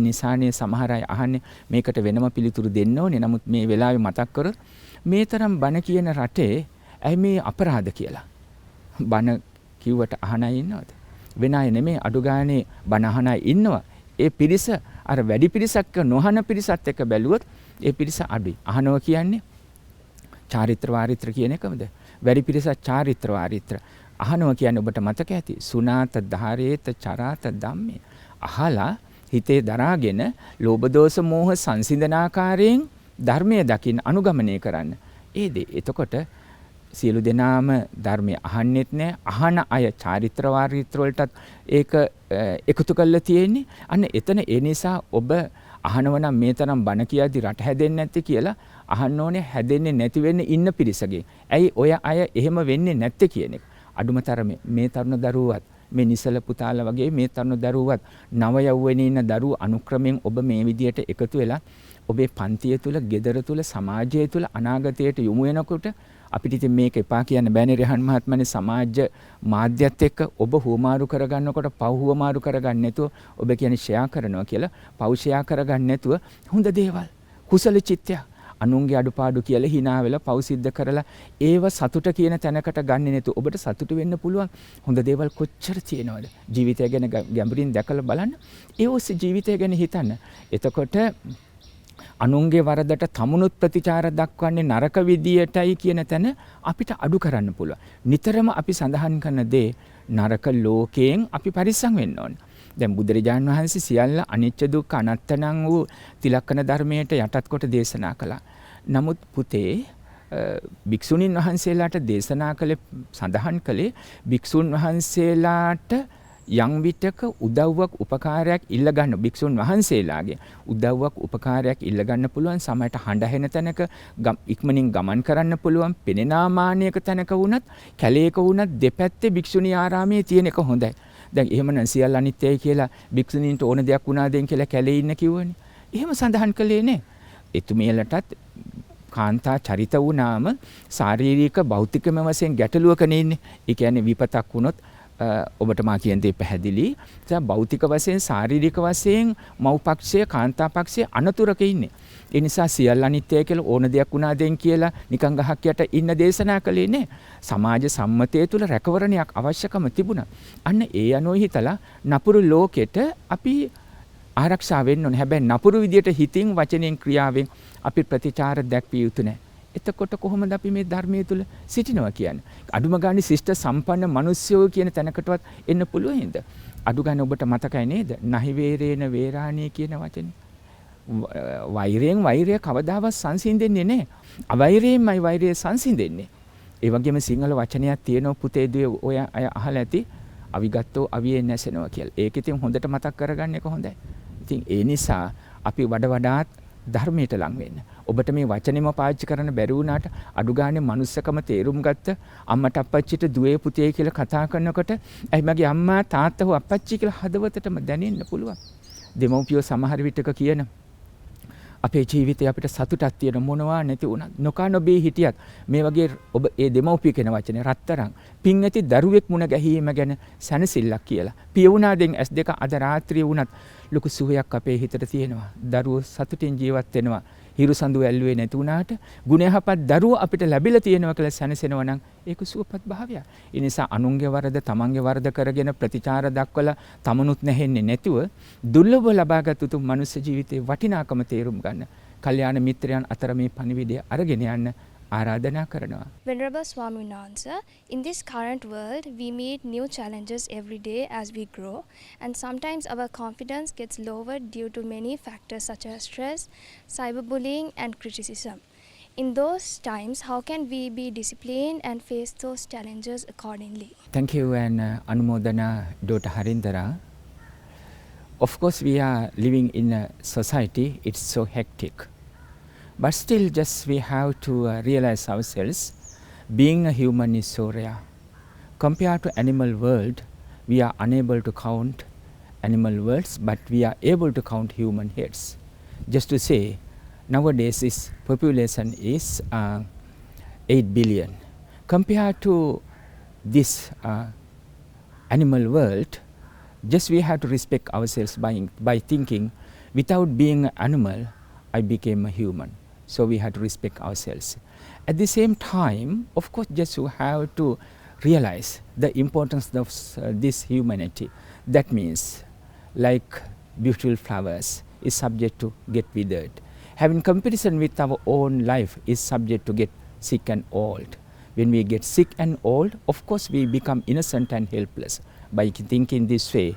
Speaker 2: නිසානේ සමහර අය අහන්නේ මේකට වෙනම පිළිතුරු දෙන්න ඕනේ. නමුත් මේ වෙලාවේ මතක් කරොත් මේ තරම් බණ කියන රටේ ඇයි මේ අපරාධ කියලා. බණ කිව්වට අහන අය ඉන්නවද? වෙන අය නෙමෙයි, අඩු ගානේ බණ අහන අය ඉන්නවා. ඒ පිරිස අර වැඩි පිරිසක් නොහන පිරිසත් එක්ක බැලුවොත් ඒ පිරිස අඩුයි. අහනවා කියන්නේ චාරිත්‍ර වාරිත්‍ර කියන එකමද? වැඩි පිරිසක් චාරිත්‍ර වාරිත්‍ර. අහනවා කියන්නේ ඔබට මතක ඇති සුනාත ධාරේත චරාත ධම්මේ. අහලා හිතේ දරාගෙන ලෝභ දෝෂ මෝහ සංසිඳනාකාරයෙන් ධර්මය දකින්න, අනුගමනය කරන්න. ඒ දේ. එතකොට සියලු දෙනාම ධර්මය අහන්නෙත් නෑ. අහන අය චාරිත්‍ර වාරිත්‍ර වලටත් ඒක එකතු කරලා තියෙන්නේ. අන්න එතන ඒ නිසා ඔබ අහනව නම් මේ තරම් බණ කියද්දි රට හැදෙන්නේ නැත්තේ කියලා අහන්න ඕනේ, හැදෙන්නේ නැති වෙන්න ඉන්න පිරිසගේ. ඇයි ඔය අය එහෙම වෙන්නේ නැත්තේ කියන එක. අඩුම තරමේ මේ තරුණ දරුවවත්, මේ නිසල පුතාලා වගේ මේ තරුණ දරුවවත්, නව යෞවනයේ ඉන්න දරුවෝ අනුක්‍රමයෙන් ඔබ මේ විදියට එකතු වෙලා ඔබේ පන්තිය තුල, ගෙදර තුල, සමාජය තුල අනාගතයට යොමු වෙනකොට අපිට ඉතින් මේක එපා කියන්න බෑනේ. රහන් මහත්මයානේ සමාජ මාධ්‍යත් එක්ක ඔබ හුවමාරු කරගන්නකොට පව් හුවමාරු කරගන්න නැතුව ඔබ කියන්නේ ෂෙයා කරනවා කියලා. පව් ෂෙයා කරගන්න නැතුව හොඳ දේවල්, කුසල චිත්තය, අනුන්ගේ අඩුපාඩු කියලා hina වෙලා පව් සිද්ධ කරලා ඒව සතුට කියන තැනකට ගන්නෙ නැතුව ඔබට සතුට වෙන්න පුළුවන් හොඳ දේවල් කොච්චර තියෙනවද? ජීවිතය ගැන ගැඹුරින් දැකලා බලන්න. ඒ ඔස්සේ ජීවිතය ගැන හිතන්න. එතකොට අනුන්ගේ වරදට තමුණුත් ප්‍රතිචාර දක්වන්නේ නරක විදියටයි කියන තැන අපිට අඩු කරන්න පුළුවන්. නිතරම අපි සඳහන් කරන දේ නරක ලෝකයෙන් අපි පරිස්සම් වෙන්න ඕනේ. දැන් බුදුරජාණන් වහන්සේ සියල්ල අනිච්ච දුක්ඛ අනාත්මං වූ තිලක්කන ධර්මයට යටත් කොට දේශනා කළා. නමුත් පුතේ භික්ෂුණීන් වහන්සේලාට දේශනා කළේ, සඳහන් කළේ භික්ෂුන් වහන්සේලාට යම් විටක උදව්වක් උපකාරයක් ඉල්ල ගන්න, භික්ෂුන් වහන්සේලාගේ උදව්වක් උපකාරයක් ඉල්ල ගන්න පුළුවන්. සමහරට හඬ හෙන තැනක ඉක්මනින් ගමන් කරන්න පුළුවන්. පෙනෙනාමානයක තැනක වුණත්, කැලේක වුණත් දෙපැත්තේ භික්ෂුණී ආරාමයේ තියෙන එක හොඳයි. දැන් එහෙමනම් සියල්ල අනිත්‍යයි කියලා භික්ෂුණීන්ට ඕන දෙයක් වුණා දෙන් කියලා කැලේ ඉන්න කිව්වනේ. එහෙම සඳහන් කළේ නේ. එතුමියලටත් කාන්තා චරිත වුණාම ශාරීරික භෞතිකම වශයෙන් ගැටලුවකනේ ඉන්නේ. ඒ කියන්නේ විපතක් වුණොත් ඔබට මා කියන දේ පැහැදිලි. දැන් භෞතික වශයෙන් ශාරීරික වශයෙන් මව්පක්ෂය කාන්තා පක්ෂය අනතුරක ඉන්නේ. ඒ නිසා සියල්ල අනිත්‍යයි කියලා ඕන දෙයක් වුණා දෙන් කියලා නිකන් ගහක් යට ඉන්න දේශනා කළේ නෑ. සමාජ සම්මතය තුළ රැකවරණයක් අවශ්‍යකම තිබුණා. අන්න ඒ අනුව හිතලා නපුරු ලෝකෙට අපි ආරක්ෂා වෙන්න ඕනේ. හැබැයි නපුරු විදියට හිතින් වචනෙන් ක්‍රියාවෙන් අපි ප්‍රතිචාර දැක්විය යුතු නෑ. එතකොට කොහොමද අපි මේ ධර්මයේ තුල සිටිනවා කියන්නේ? අඩුම ගානේ ශිෂ්ට සම්පන්න මිනිස්සයෝ කියන තැනකටවත් එන්න පුළුවන් හින්ද? අඩු ගානේ ඔබට මතකයි නේද? නහි වේරේන වේරාණී කියන වචනේ. වෛරයෙන් වෛරය කවදාවත් සංසිඳෙන්නේ නැහැ. අවෛරයෙන්මයි වෛරය සංසිඳෙන්නේ. ඒ වගේම සිංහල වචනයක් තියෙනවා පුතේ දුවේ ඔය අය අහලා ඇති අවිගත්තෝ අවියේ නැසෙනවා කියලා. ඒක ඉතින් හොඳට මතක් කරගන්න එක හොඳයි. ඉතින් ඒ නිසා අපි වඩාත් ධර්මයට ලං වෙන්න. ඔබට මේ වචනෙම පාවිච්චි කරන්න බැරි වුණාට අඩු ගානේ මනුස්සකම තේරුම් ගත්ත අම්මට අප්පච්චිට දුවේ පුතේ කියලා කතා කරනකොට ඇයි මගේ අම්මා තාත්තා හෝ අප්පච්චි කියලා හදවතටම දැනෙන්න පුළුවන්. දෙමව්පියෝ සමහර විටක කියන අපේ ජීවිතේ අපිට සතුටක් තියෙන මොනවා නැති වුණත් නොකා නොබී හිටියත් මේ වගේ ඔබ ඒ දෙමව්පිය කියන වචනේ රත්තරන් පින් ඇති දරුවෙක් මුණ ගැහිීම ගැන සැනසෙල්ලක් කියලා. පිය වුණාදෙන් S2 අද රාත්‍රියේ වුණත් ලොකු සුවයක් අපේ හිතට තියෙනවා. දරුවෝ සතුටින් ජීවත් වෙනවා. හිරු සඳු ඇල්ලුවේ නැති වුණාට ගුණ යහපත් දරුවෝ අපිට ලැබිලා තියෙනවා කියලා සැනසෙනවා නම් ඒක සුවපත් භාවයක්. ඒ නිසා අනුන්ගේ වරද තමන්ගේ වරද කරගෙන ප්‍රතිචාර දක්වලා තමනුත් නැහෙන්නේ නැතුව දුර්ලභව ලබාගත් උතුම් මනුෂ්‍ය ජීවිතේ වටිනාකම තේරුම් ගන්න. කල්යාණ මිත්‍රයන් අතර මේ පණිවිඩය අරගෙන යන්න ආරාධනා කරනවා.
Speaker 6: Venerable Swamin Answer, in this current world, we meet new challenges every day as we grow, and sometimes our confidence gets lowered due to many factors such as stress, cyberbullying, and criticism. In those times, how can we be disciplined and face those challenges accordingly?
Speaker 2: Thank you and Anumodana Dr. Harindara. Of course, we are living in a society, it's so hectic. But still, just we have to realize ourselves, being a human is so rare. Compared to animal world, we are unable to count animal worlds, but we are able to count human heads. Just to say, nowadays this population is 8 billion. Compared to this animal world, just we have to respect ourselves by thinking, without being an animal, I became a human. So we have to respect ourselves. At the same time, of course, just you have to realize the importance of this humanity. That means, like beautiful flowers is subject to get withered. Having comparison with our own life is subject to get sick and old. When we get sick and old, of course, we become innocent and helpless. By thinking this way,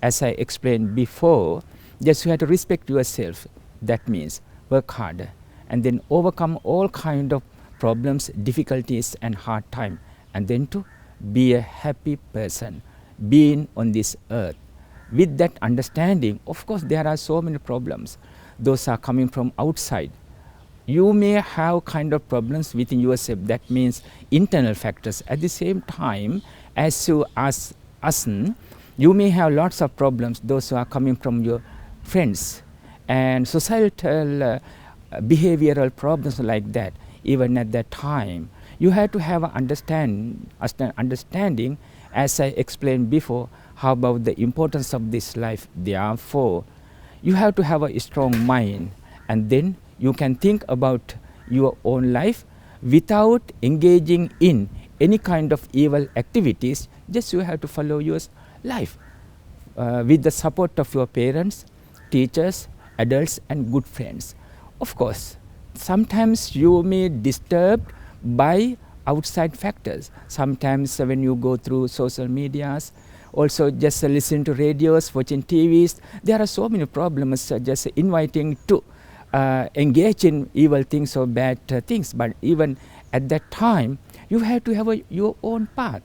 Speaker 2: as I explained before, just you have to respect yourself. That means work harder and then overcome all kind of problems, difficulties and hard time, and then to be a happy person being on this earth. With that understanding, of course there are so many problems. Those are coming from outside. You may have kind of problems within yourself. That means internal factors. At the same time, as you ask, you may have lots of problems. Those who are coming from your friends and societal behavioral problems like that. Even at that time, you have to have an understanding, as I explained before, how about the importance of this life. Therefore, you have to have a strong mind, and then you can think about your own life without engaging in any kind of evil activities. Just you have to follow your life with the support of your parents, teachers, adults and good friends. Of course, sometimes you may disturbed by outside factors. Sometimes when you go through social medias, also just listen to radios, watching TVs, there are so many problems just inviting to engage in evil things or bad things. But even at that time, you have to have your own path.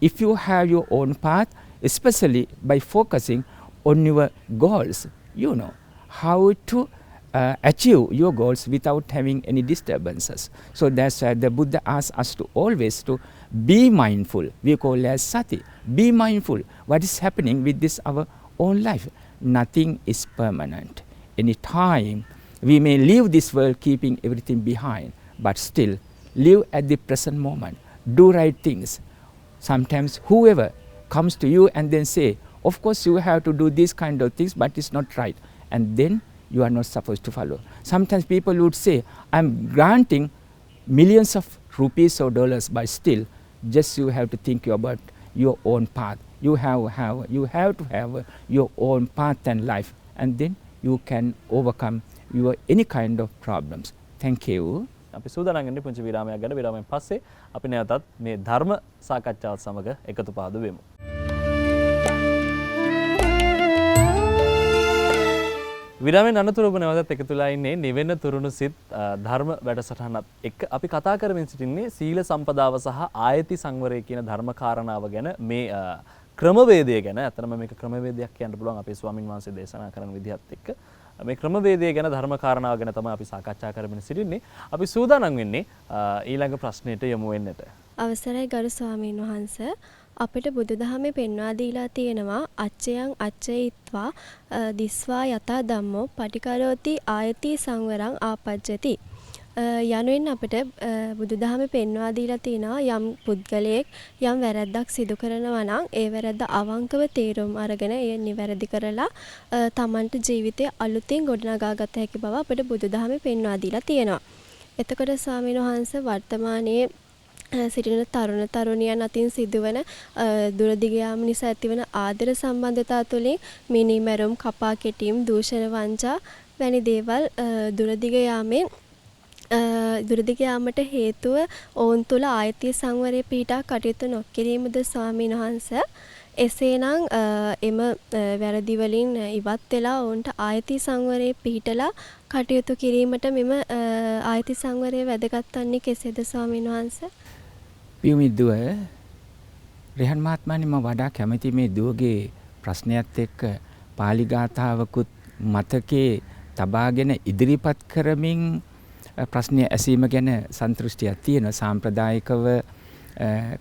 Speaker 2: If you have your own path, especially by focusing on your goals, you know how to achieve your goals without having any disturbances. So that's why the Buddha asks us to always to be mindful. We call as sati. Be mindful what is happening with this our own life. Nothing is permanent. Any time We may leave this world keeping everything behind, but still live at the present moment. Do right things. Sometimes whoever comes to you and then say, of course you have to do these kind of things, but it's not right. And then you are not supposed to follow. Sometimes people would say, I'm granting millions of rupees or dollars, but still, just you have to think about your own path. You have to have your own path and life, and then you can overcome your any kind of problems. Thank you.
Speaker 1: අපි සූදානම් වෙන්නේ පුංචි විරාමයක් ගන්න. විරාමයෙන් පස්සේ අපි නැවතත් මේ ධර්ම සාකච්ඡාවත් සමග එකතු පහදු වෙමු. විරාමයෙන් අනතුරු ඔබ නැවතත් එකතුලා ඉන්නේ නිවෙන තුරුණු සිත් ධර්ම වැඩසටහනත් එක්ක අපි කතා කරමින් සිටින්නේ සීල සම්පදාව සහ ආයති සංවරය කියන ධර්ම කාරණාව ගැන මේ ක්‍රමවේදය ගැන. අතරම මේක ක්‍රමවේදයක් කියන්න පුළුවන් අපේ ස්වාමින් වහන්සේ දේශනා කරන විදිහත් එක්ක. මේ ක්‍රමවේදය ගැන ධර්ම කාරණාව ගැන තමයි අපි සාකච්ඡා කරමින් සිටින්නේ. අපි සූදානම් වෙන්නේ ඊළඟ ප්‍රශ්නෙට යමු වෙන්නට.
Speaker 7: අවසරයි ගරු ස්වාමීන් වහන්සේ, අපිට බුදුදහමේ පෙන්වා දීලා තියෙනවා අච්චයන් අච්චයිත්වා දිස්වා යතා ධම්මෝ පටිකරෝති ආයති සංවරං ආපජ්ජති යනුවෙන් අපිට බුදුදහමේ පෙන්වා දීලා තියෙනවා යම් පුද්ගලයෙක් යම් වැරැද්දක් සිදු කරනවා නම් ඒ වැරැද්ද අවංකව තේරුම් අරගෙන ඒ නිවැරදි කරලා තමන්ට ජීවිතේ අලුතින් ගොඩනගා ගත හැකි බව අපිට බුදුදහමේ පෙන්වා දීලා තියෙනවා. එතකොට ස්වාමීන් වහන්සේ වර්තමානයේ සිටින තරුණ තරුණියන් අතින් සිදුවන දුරදිග යාම නිසා ඇතිවන ආදර සම්බන්ධතා තුළින් මිනිමැරුම් කපා කෙටීම් දූෂණ වංචා වැනි දේවල් දුරදිග යාමට හේතුව ඔවුන් තුළ ආයතීය සංවරය පිහිටා කටයුතු නොකිරීමද ස්වාමීන් වහන්සේ. එසේනම් එම වැරදි වලින් ඉවත් වෙලා ඔවුන්ට ආයතීය සංවරය පිහිටලා කටයුතු කිරීමට මෙම ආයතීය සංවරය වැදගත් වන්නේ කෙසේද ස්වාමීන් වහන්සේ?
Speaker 2: පියුමිදුව රෙහන් මහත්මයානි මම වඩා කැමති මේ දුවගේ ප්‍රශ්නයත් එක්ක පාලි ගාථාවකුත් මතකේ තබාගෙන ඉදිරිපත් කරමින් ප්‍රශ්නය ඇසීම ගැන සන්තුෂ්ටියක් තියෙනවා. සාම්ප්‍රදායිකව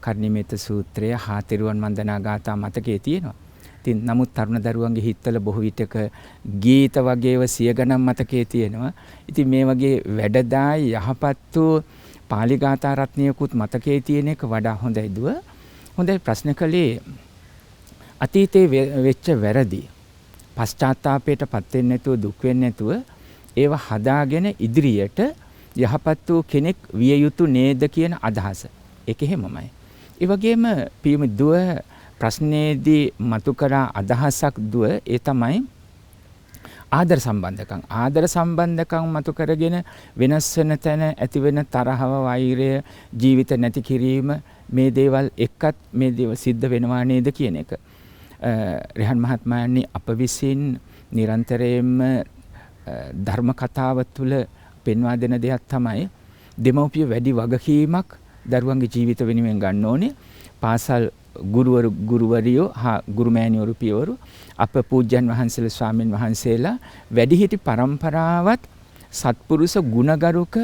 Speaker 2: කර්ණිමේත සූත්‍රය හා තෙරුවන් වන්දනා ගාථා මතකේ තියෙනවා. ඉතින් නමුත් තරුණ දරුවන්ගේ හිතවල බොහෝ විටක ගීත වගේව සිය ගණන් මතකේ තියෙනවා. ඉතින් මේ වගේ වැඩදායි යහපත් වූ පාලි ගාථා රත්නයකුත් මතකේ තියෙන එක වඩා හොඳයි දුව. හොඳයි ප්‍රශ්න කළේ අතීතේ වෙච්ච වැරදි පශ්චාත්තාපයටපත් වෙන්නේ නැතුව දුක් වෙන්නේ නැතුව ඒව හදාගෙන ඉදිරියට යහපත් වූ කෙනෙක් විය යුතු නේද කියන අදහස. ඒක එහෙමමයි. ඒ වගේම පියුමි දුව ප්‍රශ්නයේදී මතු කරා අදහසක් දුව ඒ තමයි ආදර සම්බන්ධකම්. ආදර සම්බන්ධකම් මතු කරගෙන වෙනස් වෙන තැන ඇති වෙන තරහව වෛරය ජීවිත නැති කිරීම මේ දේවල් එක්කත් මේ දේවල් සිද්ධ වෙනවා නේද කියන එක. රෙහන් මහත්මයානි අප විසින් නිරන්තරයෙන්ම ධර්ම කතාව තුළ පෙන්වා දෙන දෙයක් තමයි දෙමව්පිය වැඩි වගකීමක් දරුවන්ගේ ජීවිත වෙනුවෙන් ගන්න ඕනේ. පාසල් ගුරුවරියෝ හා ගුරුමෑණිවරු පියවරු අප පූජ්‍යයන් වහන්සේලා ස්වාමින් වහන්සේලා වැඩිහිටි පරම්පරාවත් සත්පුරුෂ ගුණගරුක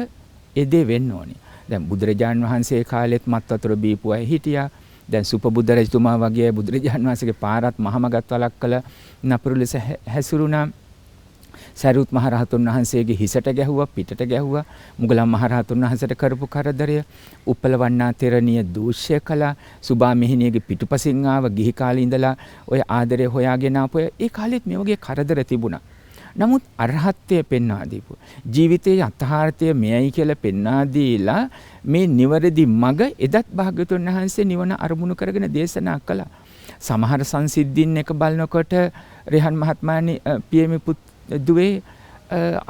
Speaker 2: එදේ වෙන්න ඕනේ. දැන් බුදුරජාන් වහන්සේ කාලෙත් මත් වතුර බීපු අය හිටියා. දැන් සුපබුද්ධ රජතුමා වගේ බුදුරජාන් වහන්සේගේ පාරත් මහමගත් වලක් කළ නපුරු ලෙස හැසිරුණා. සරියුත් මහරහතුන් වහන්සේගේ හිසට ගැහුවා, පිටට ගැහුවා. මුගලන් මහරහතුන් වහන්සේට කරපු කරදරය, උප්පලවන්නා තෙරණිය දූෂ්‍ය කළා. සුභා මෙහිණියගේ පිටුපසින් ආව ගිහි කාලේ ඉඳලා ඔය ආදරය හොයාගෙන ආපු ඒ කාලෙත් මේ වගේ කරදර තිබුණා. නමුත් අරහත්ත්වය පෙන්වා දීපු ජීවිතයේ යථාර්ථය මෙයයි කියලා පෙන්වා දීලා මේ නිවැරදි මඟ එදත් භාග්‍යවතුන් වහන්සේ නිවන අරමුණු කරගෙන දේශනා කළා. සමහර සංසිද්ධීන් එක බලනකොට රෙහන් මහත්මයානි පියමි පුත් දුවේ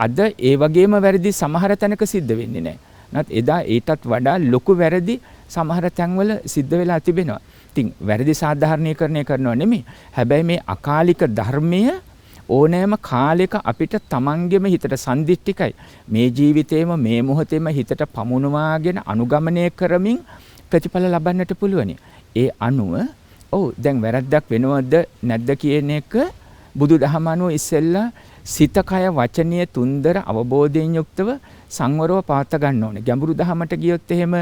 Speaker 2: අද ඒ වගේම වැරදි සමහර තැනක සිද්ධ වෙන්නේ නැහැ. නැත් එදා ඊටත් වඩා ලොකු වැරදි සමහර තැන්වල සිද්ධ වෙලා තිබෙනවා. ඉතින් වැරදි සාධාරණීකරණය කරනව නෙමෙයි. හැබැයි මේ අකාලික ධර්මය ඕනෑම කාලයක අපිට තමන්ගෙම හිතට සන්දිෂ්ටිකයි. මේ ජීවිතේම මේ මොහොතේම හිතට පමුණවාගෙන අනුගමනය කරමින් ප්‍රතිඵල ලබන්නට පුළුවනි. ඒ අනුව දැන් වැරද්දක් වෙනවද නැද්ද කියන එක බුදුදහම අනුව ඉස්සෙල්ලා සිත කය වචනීය තුන්දර අවබෝධයෙන් යුක්තව සංවරව පවත්වා ගන්න ඕනේ. ගැඹුරු දහමට ගියොත් එහෙම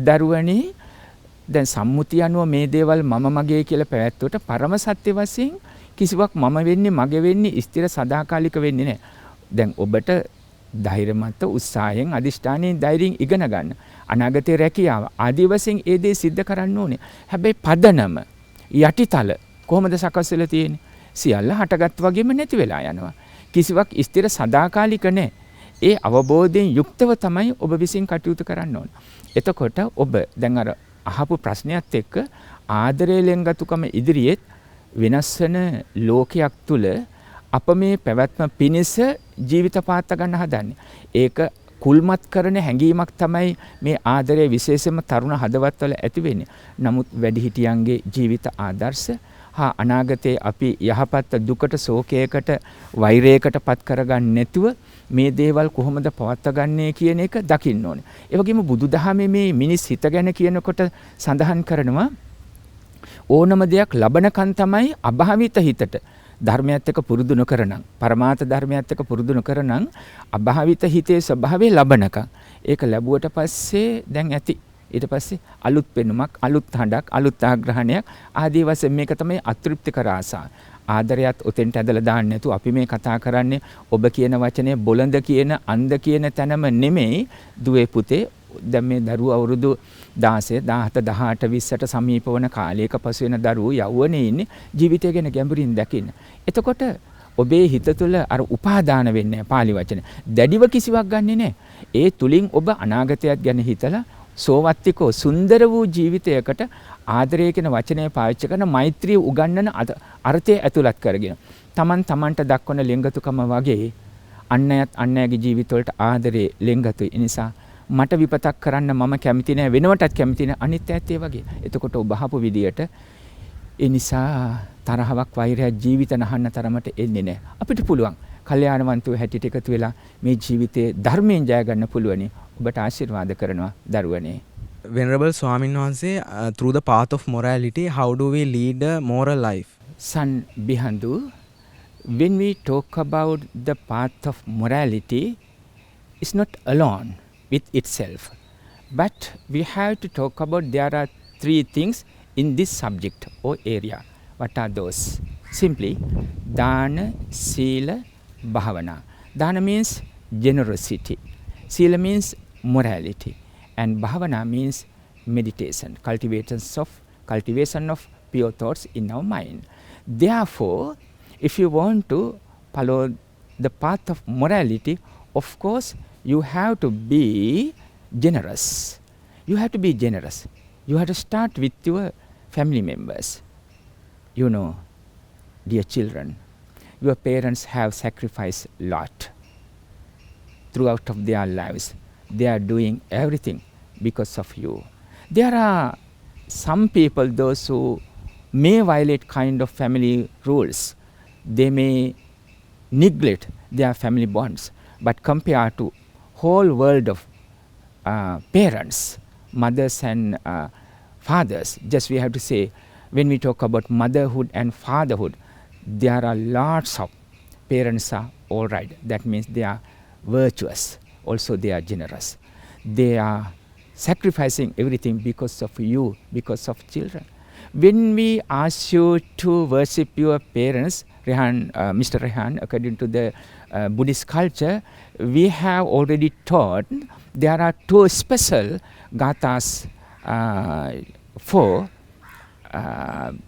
Speaker 2: දරුවනි දැන් සම්මුතිය අනුව මේ දේවල් මම මගේ කියලා පැවැත්වුවට පරම සත්‍ය වශයෙන් කිසිවක් මම වෙන්නේ මගේ වෙන්නේ ස්ථිර සදාකාලික වෙන්නේ නැහැ. දැන් ඔබට ධෛර්යමත් උත්සාහයෙන් අදිෂ්ඨානයෙන් ධෛර්යයෙන් ඉගෙන ගන්න. අනාගතයේ රැකියාව ආදී වශයෙන් ඒ දේ සිද්ධ කරන්න ඕනේ. හැබැයි පදනම යටිතල කොහොමද සකස් වෙලා තියෙන්නේ? සියල්ල හටගත් වගේම නැති වෙලා යනවා. කිසිවක් ස්ථිර සදාකාලික නැහැ. ඒ අවබෝධයෙන් යුක්තව තමයි ඔබ විසින් කටයුතු කරන්න ඕන. එතකොට ඔබ දැන් අර අහපු ප්‍රශ්නයත් එක්ක ආදරය ලෙන්ගතුකම ඉදිරියේත් වෙනස් වෙන ලෝකයක් තුල අප මේ පැවැත්ම පිණිස ජීවිත පාත්ත ගන්න හදන්නේ. ඒක කුල්මත් කරන හැඟීමක් තමයි මේ ආදරය විශේෂයෙන්ම තරුණ හදවත්වල ඇති වෙන්නේ. නමුත් වැඩිහිටියන්ගේ ජීවිත ආදර්ශ හා අනාගතයේ අපි යහපත් දුකට ශෝකයකට වෛරයකට පත් කරගන්නේ නැතුව මේ දේවල් කොහොමද පවත්වාගන්නේ කියන එක දකින්න ඕනේ. ඒ වගේම බුදුදහමේ මේ මිනිස් හිත ගැන කියනකොට සඳහන් කරනවා ඕනම දෙයක් ලබනකන් තමයි අභාවිත හිතට ධර්මයත් එක්ක පුරුදු නොකරනම් පරමාර්ථ ධර්මයත් එක්ක පුරුදු නොකරනම් අභාවිත හිතේ ස්වභාවය ලබනකම් ඒක ලැබුවට පස්සේ දැන් ඇති ඊට පස්සේ අලුත් පෙනුමක් අලුත් හඬක් අලුත් ආග්‍රහණයක් ආදී වශයෙන් මේක තමයි අතෘප්තිකර ආසා ආදරයත් උතෙන්ට ඇදලා දාන්න නැතු අපි මේ කතා කරන්නේ ඔබ කියන වචනේ බොළඳ කියන අන්ධ කියන තැනම නෙමෙයි දුවේ පුතේ දැන් මේ දරුවෝ අවුරුදු 16 17 18 20ට සමීප වන කාලයක පසු වෙන දරුවෝ යෞවනයේ ඉන්නේ ජීවිතය ගැන ගැඹුරින් දකින්න. එතකොට ඔබේ හිත තුළ අර උපාදාන වෙන්නේ පාලි වචනේ. දැඩිව කිසිවක් ගන්නෙ නෑ. ඒ තුලින් ඔබ අනාගතයත් ගැන හිතලා සෝවත්තිකෝ සුන්දර වූ ජීවිතයකට ආදරය කියන වචනය පාවිච්චි කරන මෛත්‍රිය උගන්වන අර්ථය ඇතුළත් කරගෙන තමන්ට දක්වන ලෙන්ගතුකම වගේ අන්නයත් අන්නයගේ ජීවිතවලට ආදරේ ලෙන්ගතුයි. ඒ නිසා මට විපතක් කරන්න මම කැමති නෑ වෙනවටත් කැමති නෑ අනිත් ඇත්ත ඒ වගේ. එතකොට ඔබ අහපු විදියට ඒ නිසා තරහවක් වෛරයක් ජීවිත නහන්න තරමට එන්නේ නෑ. අපිට පුළුවන් කල්යාණවන්තයෝ හැටියට එකතු වෙලා මේ ජීවිතේ ධර්මයෙන් ජය ගන්න පුළුවනි. ඔබට ආශිර්වාද කරනවා දරුවනේ.
Speaker 5: Venerable Swamin Wahanse, through the path of morality, how do we lead a moral life?
Speaker 2: Son Bihandu, when we talk about the path of morality, it's not alone with itself. But we have to talk about there are three things in this subject or area. What are those? Simply, Dana, Sila, Bhavana. Dana means generosity. Sila means morality. And Bhavana means meditation, cultivation of pure thoughts in our mind. Therefore, if you want to follow the path of morality, of course, you have to be generous. You have to be generous. You have to start with your family members. You know, dear children, your parents have sacrificed a lot throughout of their lives. They are doing everything because of you. There are some people, those who may violate kind of family rules. They may neglect their family bonds. But compared to whole world of parents, mothers and fathers, just we have to say, when we talk about motherhood and fatherhood, there are lots of parents are all right. That means they are virtuous. Also they are generous. They are sacrificing everything because of you, because of children. When we ask you to worship your parents, Mr. Rehan, according to the Buddhist culture, we have already taught there are two special gathas for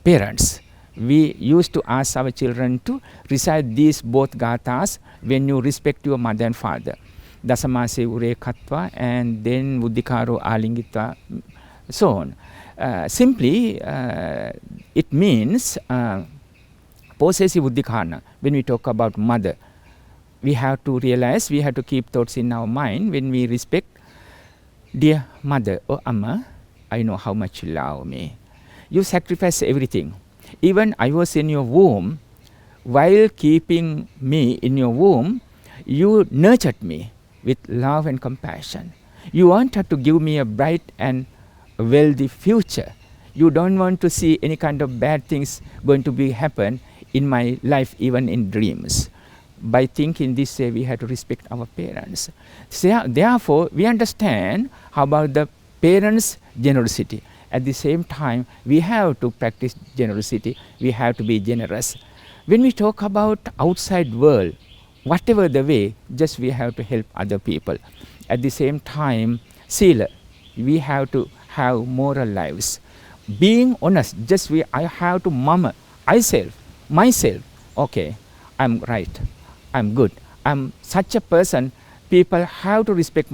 Speaker 2: parents. We used to ask our children to recite these both gathas when you respect your mother and father. Dasamase ure katva and then Buddhikaro alingitva, so on. Simply, it means possessive Buddhikana. When we talk about mother, we have to realize, we have to keep thoughts in our mind when we respect, dear mother or Amma, I know how much you love me. You sacrifice everything. Even I was in your womb, while keeping me in your womb, you nurtured me with love and compassion. You wanted to give me a bright and wealthy future. You don't want to see any kind of bad things going to be happen in my life, even in dreams. By thinking this way, we have to respect our parents. So, therefore, we understand how about the parents' generosity. At the same time, we have to practice generosity. We have to be generous. When we talk about outside world, whatever the way, just we have to help other people. At the same time, sila, we have to have moral lives. Being honest, just I have to mama myself. Okay, I'm right. I'm good. I'm such a person. People have to respect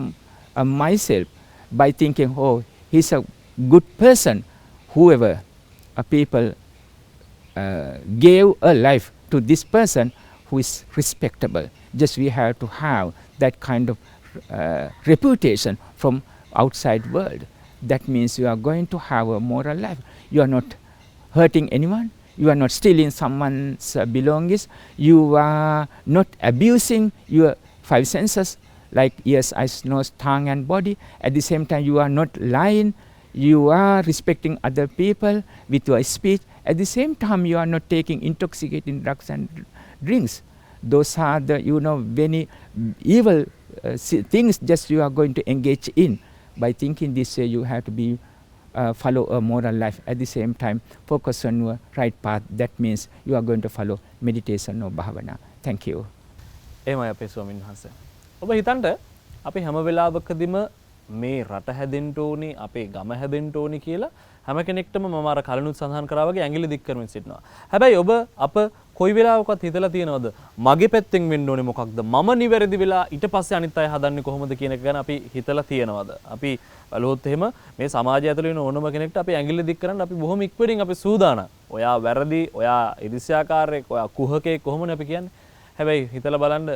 Speaker 2: myself by thinking, oh, he's a good person. Whoever people gave a life to this person who is respectable. Just we have to have that kind of reputation from outside world. That means you are going to have a moral life. You are not hurting anyone. You are not stealing someone's belongings. You are not abusing your five senses like ears, eyes, nose, tongue and body. At the same time, you are not lying. You are respecting other people with your speech. At the same time, you are not taking intoxicating drugs and drinks. Those are the, very evil things just you are going to engage in. By thinking this way, you have to be follow a moral life. At the same time, focus on your right path. That means you are going to follow meditation or bhavana. Thank you.
Speaker 1: එහෙමයි අපේ ස්වාමීන් වහන්සේ. ඔබ හිතන්න අපි හැම වෙලාවකදීම මේ රට හැදෙන්න ඕනි, අපේ ගම හැදෙන්න ඕනි කියලා හැම කෙනෙක්ටම මම අර කලිනුත් සඳහන් කරා වගේ ඇඟිලි දික් කරමින් සිටිනවා. හැබැයි ඔබ අප කොයි වෙලාවකවත් හිතලා තියෙනවද මගේ පැත්තෙන් වෙන්න ඕනේ මොකක්ද? මම නිවැරදි වෙලා ඊට පස්සේ අනිත් අය හදන්නේ කොහොමද කියන එක ගැන අපි හිතලා තියෙනවද? අපි බලුවොත් එහෙම මේ සමාජය ඇතුළේ ඉන්න ඕනම කෙනෙක්ට අපි ඇඟිලි දික් කරන්න අපි බොහොම ඉක්මනින් අපි සූදානම්. ඔයා වැරදි, ඔයා ඉරිසියාකාරයෙක්, ඔයා කුහකයෙක් කොහොමද අපි කියන්නේ? හැබැයි හිතලා බලන්න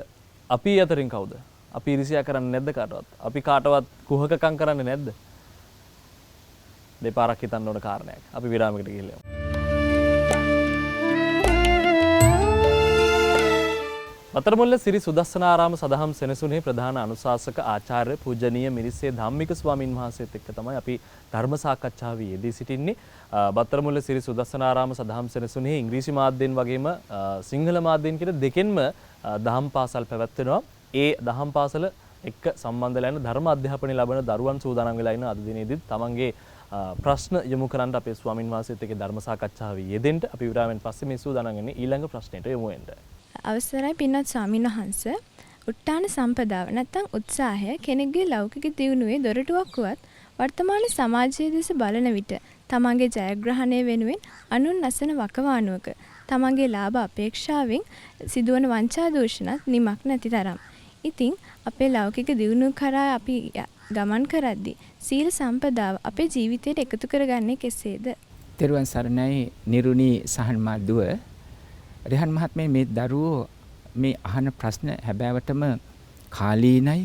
Speaker 1: අපි අතරින් කවුද? අපි ඉරිසියා කරන්නේ නැද්ද කාටවත්? අපි කාටවත් කුහකකම් කරන්නේ නැද්ද? දෙපාරක් හිතන්න ඕන කාරණයක්. අපි විරාමයකට ගිහිල්ලා යමු. වතරමුල්ල සිරි සුදස්සනාරාම සදහම් සෙනසුනේ ප්‍රධාන අනුශාසක ආචාර්ය පූජනීය මිරිස්සේ ධම්මික ස්වාමින් වහන්සේත් එක්ක තමයි අපි ධර්ම සාකච්ඡාවේ යෙදී සිටින්නේ. වතරමුල්ල සිරි සුදස්සනාරාම සදහම් සෙනසුනේ ඉංග්‍රීසි මාධ්‍යයෙන් වගේම සිංහල මාධ්‍යයෙන් කියන දෙකෙන්ම දහම් පාසල් පැවැත්වෙනවා. ඒ දහම් පාසල එක්ක සම්බන්ධ වෙලා ඉන්න ධර්ම අධ්‍යාපනය ලබන දරුවන් සූදානම් වෙලා ඉන්න අද දිනේදීත් තමන්ගේ ප්‍රශ්න යොමු කරන්න අපේ ස්වාමින් වහන්සේත් එක්ක ධර්ම සාකච්ඡාවේ යෙදෙන්න අපි විරාමයෙන් පස්සේ මේ සූදානම් වෙන්නේ ඊළඟ ප්‍රශ්නෙට යමු වෙන්න.
Speaker 6: අවසරයි පින්වත් ස්වාමීන් වහන්ස. උත්තාන සම්පදාව නැත්නම් උත්සාහය කෙනෙකුගේ ලෞකික දියුණුවේ දොරටුවක් වුවත් වර්තමාන සමාජයේ දෙස බලන විට තමන්ගේ ජයග්‍රහණය වෙනුවෙන් අනුන් අසන වකවානුවක තමන්ගේ ලාභ අපේක්ෂාවෙන් සිදුවන වංචා දූෂණත් නිමක් නැති තරම්. ඉතින් අපේ ලෞකික දියුණුව කරා අපි ගමන් කරද්දී සීල සම්පදාව අපේ ජීවිතයට එකතු කරගන්නේ කෙසේද?
Speaker 2: තෙරුවන් සරණයි නිරුණී සහන් මාදුව. රෙහන් මහත්මයා මේ දරුවෝ මේ අහන ප්‍රශ්න හැබෑවටම කාලීනයි,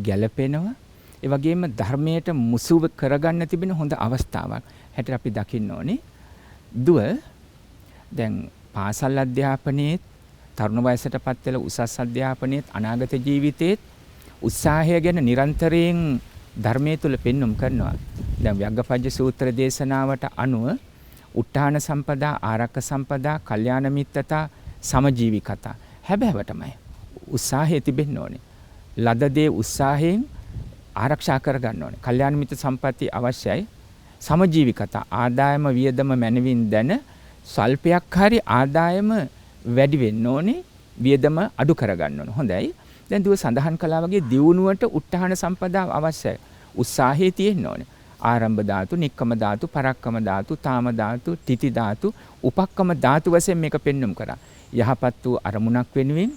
Speaker 2: ගැළපෙනවා. ඒ වගේම ධර්මයට මුසුව කරගන්න තිබෙන හොඳ අවස්ථාවක් හැටියට අපි දකින්න ඕනේ. දුව දැන් පාසල් අධ්‍යාපනයේත්, තරුණ වයසටපත් වෙලා උසස් අධ්‍යාපනයේත්, අනාගත ජීවිතයේත් උත්සාහය ගැන නිරන්තරයෙන් ධර්මයේ තුල පෙන්눔 කරනවා. දැන් ව්‍යග්ගපජ්ජ සූත්‍ර දේශනාවට අනුව උත්තාන සම්පදා, ආරක්ක සම්පදා, කල්යාණ මිත්තතා, සමජීවිකතා හැබෑවටමයි උත්සාහය තිබෙන්න ඕනේ. ලද දේ උත්සාහයෙන් ආරක්ෂා කරගන්න ඕනේ. කල්යාණ මිත්‍ර සම්පatti අවශ්‍යයි. සමජීවිකතා ආදායම වියදම මැනවින් දැන සල්පයක් හරි ආදායම වැඩි වෙන්න ඕනේ. වියදම අඩු කරගන්න ඕනේ. හොඳයි. දැන් දුව සඳහන් කළා වගේ දියුණුවට උත්හාන සම්පදා අවශ්‍යයි. උත්සාහය තියෙන්න ඕනේ. ආරම්භ ධාතු, නික්කම ධාතු, පරක්කම ධාතු, තාම ධාතු, තිති ධාතු, උපක්කම ධාතු වශයෙන් මේක පෙන්눔 කරා. යහපත් වූ අරමුණක් වෙනුවෙන්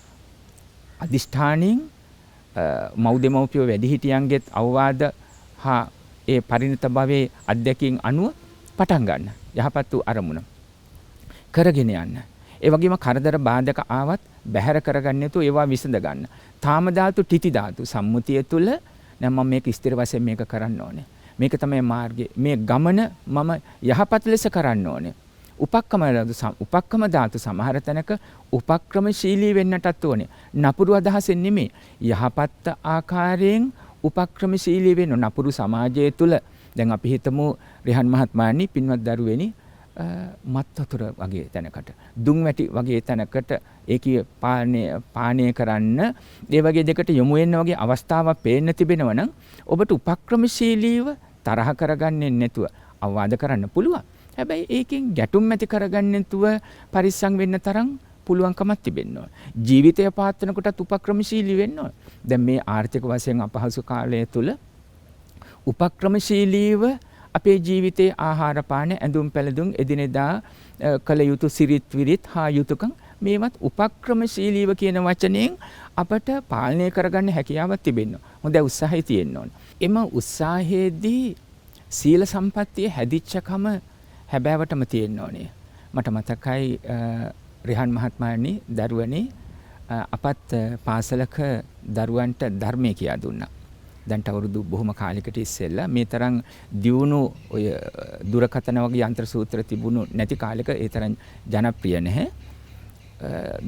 Speaker 2: අදිෂ්ඨාණයෙන් මෞදෙමෝපිය වැඩිහිටියන්ගෙත් අවවාද හා ඒ පරිණත භවයේ අධ්‍යක්ෂින් අනුව පටන් ගන්න. යහපත් වූ අරමුණ කරගෙන යන්න. ඒ වගේම කරදර බාධක ආවත් බැහැර කරගන්න නැතුව ඒවා විසඳ ගන්න. තාම ධාතු, තිති ධාතු සම්මුතිය තුළ නම් මම මේක ස්ථිර වශයෙන් මේක කරන්න ඕනේ. මේක තමයි මාර්ගය. මේ ගමන මම යහපත් ලෙස කරන්න ඕනේ. උපක්කම ධාතු සමහර තැනක උපක්‍රමශීලී වෙන්නටත් ඕනේ. නපුරු අදහසෙන් නෙමෙයි. යහපත් ආකාරයෙන් උපක්‍රමශීලී වෙන්න නපුරු සමාජය තුළ දැන් අපි හිතමු රෙහන් මහත්මයානි පින්වත් දරුවෙනි මත් වතුර වගේ තැනකට, දුම් වැටි වගේ තැනකට ඒකී පානය කරන්න ඒ වගේ දෙකට යොමු වෙන්න වගේ අවස්ථාවක් පේන්න තිබෙනවා නම් ඔබට උපක්‍රමශීලීව තරහ කරගන්නේ නැතුව අවවාද කරන්න පුළුවන්. හැබැයි ඒකෙන් ගැටුම් ඇති කරගන්නේ නැතුව පරිස්සම් වෙන්න තරම් පුළුවන්කමක් තිබෙන්න ඕන. ජීවිතය පාත්වන කොටත් උපක්‍රමශීලී වෙන්න ඕන. දැන් මේ ආර්ථික වශයෙන් අපහසු කාලය තුල උපක්‍රමශීලීව අපේ ජීවිතයේ ආහාර පාන ඇඳුම් පැළඳුම් එදිනෙදා කළ යුතු සිරිත් විරිත් හා යුතුයකම් මේවත් උපක්‍රමශීලීව කියන වචනයෙන් අපට පාලනය කරගන්න හැකියාවක් තිබෙන්න ඕන. හොඳ උත්සාහය තියෙන්න ඕන. එම උත්සාහයේදී සීල සම්පත්තිය හැදිච්චකම හැබෑවටම තියෙන්න ඕනේ. මට මතකයි රිහන් මහත්මයාණනි දරුවනේ අපත් පාසලක දරුවන්ට ධර්මය කියා දුන්නා. දැන්ට අවුරුදු බොහොම කාලයකට ඉස්සෙල්ලා මේ තරම් දියුණු ඔය දුරකථන වගේ යන්ත්‍ර සූත්‍ර තිබුණු නැති කාලෙක ඒ තරම් ජනප්‍රිය නැහැ.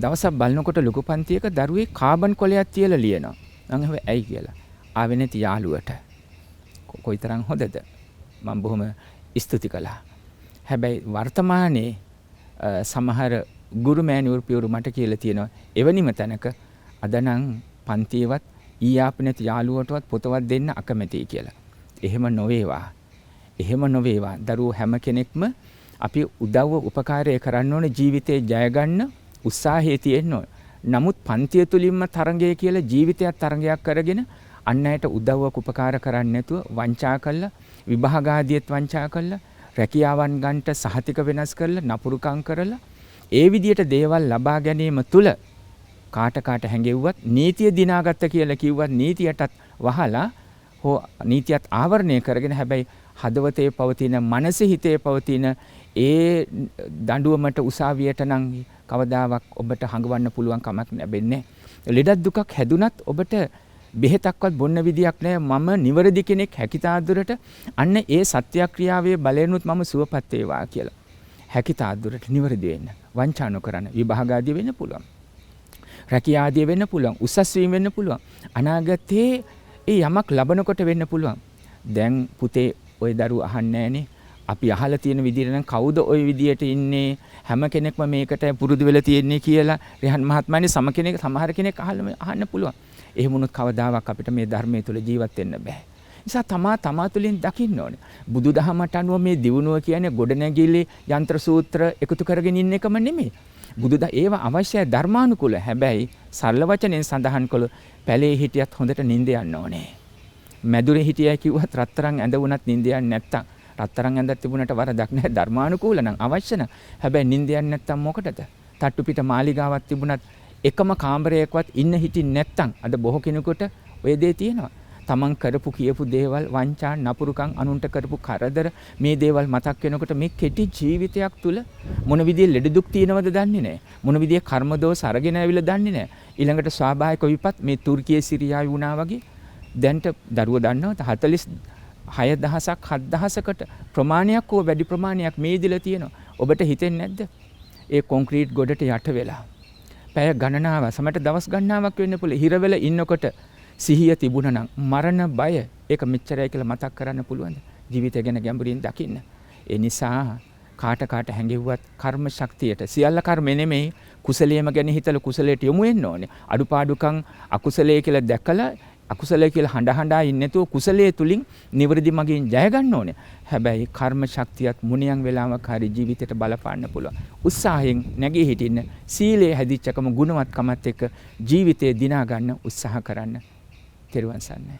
Speaker 2: දවසක් බලනකොට ලොකු පන්තියක දරුවේ කාබන් කොලයක් තියලා ලියනවා. මම හැබැයි ඇයි කියලා. ආවෙ නැති යාළුවට. කොයිතරම් හොඳද? මම බොහොම ස්තුති කළා. හැබැයි වර්තමානයේ සමහර ගුරු මෑණිවරු පියවරු මට කියලා තියෙනවා එවැනිම තැනක අද නම් පන්තියේවත් ඊයාප නැති යාළුවටවත් පොතවත් දෙන්න අකමැතියි කියලා. එහෙම නොවේවා. එහෙම නොවේවා. දරුවෝ හැම කෙනෙක්ම අපි උදව්ව උපකාරය කරන්න ඕනේ ජීවිතේ ජය ගන්න උත්සාහය තියෙන්න ඕනේ. නමුත් පන්තිය තුලින්ම තරංගය කියලා ජීවිතයක් තරංගයක් කරගෙන අන් අයට උදව්වක් උපකාර කරන්නේ නැතුව වංචා කළා, විභාගාදියත් වංචා කළා, රැකියාවන් ගන්නට සහතික වෙනස් කරලා, නපුරුකම් කරලා ඒ විදියට දේවල් ලබා ගැනීම තුල කාට හැඟෙව්වත් නීතිය දිනාගත්ත කියලා කිව්වත් නීතියටත් වහලා හෝ නීතියත් ආවරණය කරගෙන හැබැයි හදවතේ පවතින මනසේ හිතේ පවතින ඒ දඬුවමට උසාවියට නම් කවදාවත් ඔබට හඟවන්න පුළුවන් කමක් නැබෙන්නේ. ලෙඩක් දුකක් හැදුනත් ඔබට බෙහෙතක්වත් බොන්න විදියක් නැහැ. මම නිවැරදි කෙනෙක් හැකිතාදුරට අන්න ඒ සත්‍යක්‍රියාවේ බලයෙන්ුත් මම සුවපත් වේවා කියලා. හැකිතාදුරට නිවැරදි වෙන්න. වංචා නොකරන විභාගාදී වෙන්න පුළුවන්. රැකියාදී වෙන්න පුළුවන්. උසස් වීම වෙන්න පුළුවන්. අනාගතයේ ඒ යමක් ලබනකොට වෙන්න පුළුවන්. දැන් පුතේ ওই දරුවෝ අහන්නේ නැහනේ. අපි අහලා තියෙන විදිහට නම් කවුද ওই විදියට ඉන්නේ? හැම කෙනෙක්ම මේකට පුරුදු වෙලා තියෙන්නේ කියලා රිහන් මහත්මයානේ සමහර කෙනෙක් අහන්න පුළුවන්. එහෙම වුණොත් කවදාවත් අපිට මේ ධර්මයේ තුල ජීවත් වෙන්න බෑ. නිසා තමා තුළින් දකින්න ඕනේ. බුදුදහමට අනුව මේ දියුණුව කියන්නේ ගොඩනැගිලි යන්ත්‍ර සූත්‍ර එකතු කරගෙන ඉන්න එකම නෙමෙයි. ඒවා අවශ්‍යයි ධර්මානුකූල. හැබැයි සරල වචනෙන් සඳහන් කළොත් පැලේ හිටියත් හොඳට නිින්ද යන්න ඕනේ. මැදුරේ හිටියයි කිව්වත් රත්තරන් ඇඳ වුණත් නිින්ද යන්නේ නැත්තම් රත්තරන් ඇඳක් තිබුණට වරදක් නැහැ. ධර්මානුකූල නම් අවශ්‍ය නම්. හැබැයි නිින්ද යන්නේ නැත්තම් මොකටද? තට්ටු පිට මාලිගාවක් තිබුණත් එකම කාමරයකවත් ඉන්න හිටින් නැත්තම් අද බොහෝ කෙනෙකුට ඔය දේ තියෙනවා. තමන් කරපු කියපු දේවල් වංචා නපුරුකම් අනුන්ට කරපු කරදර මේ දේවල් මතක් වෙනකොට මේ කෙටි ජීවිතයක් තුල මොන විදිහේ ලෙඩ දුක් තියෙනවද දන්නේ නැහැ. මොන විදිහේ කර්ම දෝෂ අරගෙන ඇවිල්ලා දන්නේ නැහැ. ඊළඟට ස්වාභාවික විපත් මේ තුර්කියේ සිරියාවේ වුණා වගේ දැන්ට දරුවෝ දන්නවද 46000ක් 7000කට ප්‍රමාණයක් හෝ වැඩි ප්‍රමාණයක් මේ ඉදලා තියෙනවා. ඔබට හිතෙන්නේ නැද්ද? ඒ කොන්ක්‍රීට් ගොඩට යට වෙලා පැය ගණනාවක් සමහරට දවස් ගණනාවක් වෙන්න පුළුවන්. හිර වෙලා ඉන්නකොට සිහිය තිබුණා නම් මරණ බය ඒක මෙච්චරයි කියලා මතක් කරන්න පුළුවන්ද? ජීවිතය ගැන ගැඹුරින් දකින්න. ඒ නිසා කාට හැඟෙව්වත් කර්ම ශක්තියට සියල්ල කර්ම නෙමෙයි කුසලයේම ගැන හිතලා කුසලයට යොමු වෙන්න ඕනේ. අඩුපාඩුකම් අකුසලයේ කියලා දැකලා අකුසලයේ කියලා හඬා ඉන්නේ නැතුව කුසලයේ තුලින් නිවැරදි මගින් ජය ගන්න ඕනේ. හැබැයි කර්ම ශක්තියත් මුණියන් වෙලාවක හරි ජීවිතයට බලපාන්න පුළුවන්. උත්සාහයෙන් නැගී හිටින්න සීලයේ හැදිච්චකම ගුණවත්කමත් එක්ක ජීවිතේ දිනා ගන්න උත්සාහ කරන්න. තෙරුවන් සරණයි.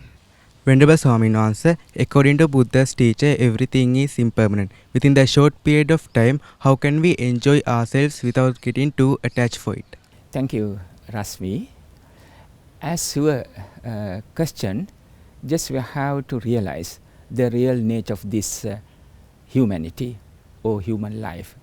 Speaker 5: Venerable Swamin Wahanse, according to Buddha's teacher, everything is impermanent. Within the short period of time, how can we enjoy ourselves without getting too attached for it?
Speaker 2: Thank you, Rasmi. As your question, just we have to realize the real nature of this humanity or human life.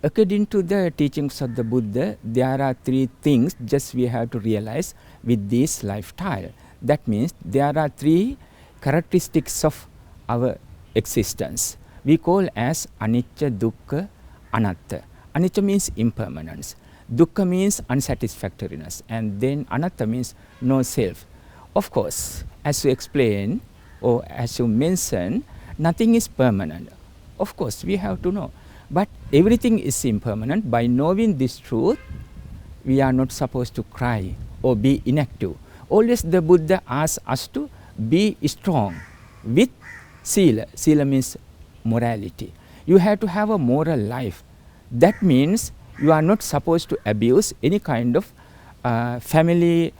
Speaker 2: According to the teachings of the Buddha, there are three things just we have to realize with this lifestyle. That means there are three characteristics of our existence. We call as anicca, dukkha, anatta. Anicca means impermanence. Dukkha means unsatisfactoriness. And then anatta means no self. Of course, as you explain or as you mention, nothing is permanent. Of course, we have to know. But everything is impermanent. By knowing this truth, we are not supposed to cry or be inactive. Always the Buddha asks us to be strong with sila. Sila means morality. You have to have a moral life. That means you are not supposed to abuse any kind of family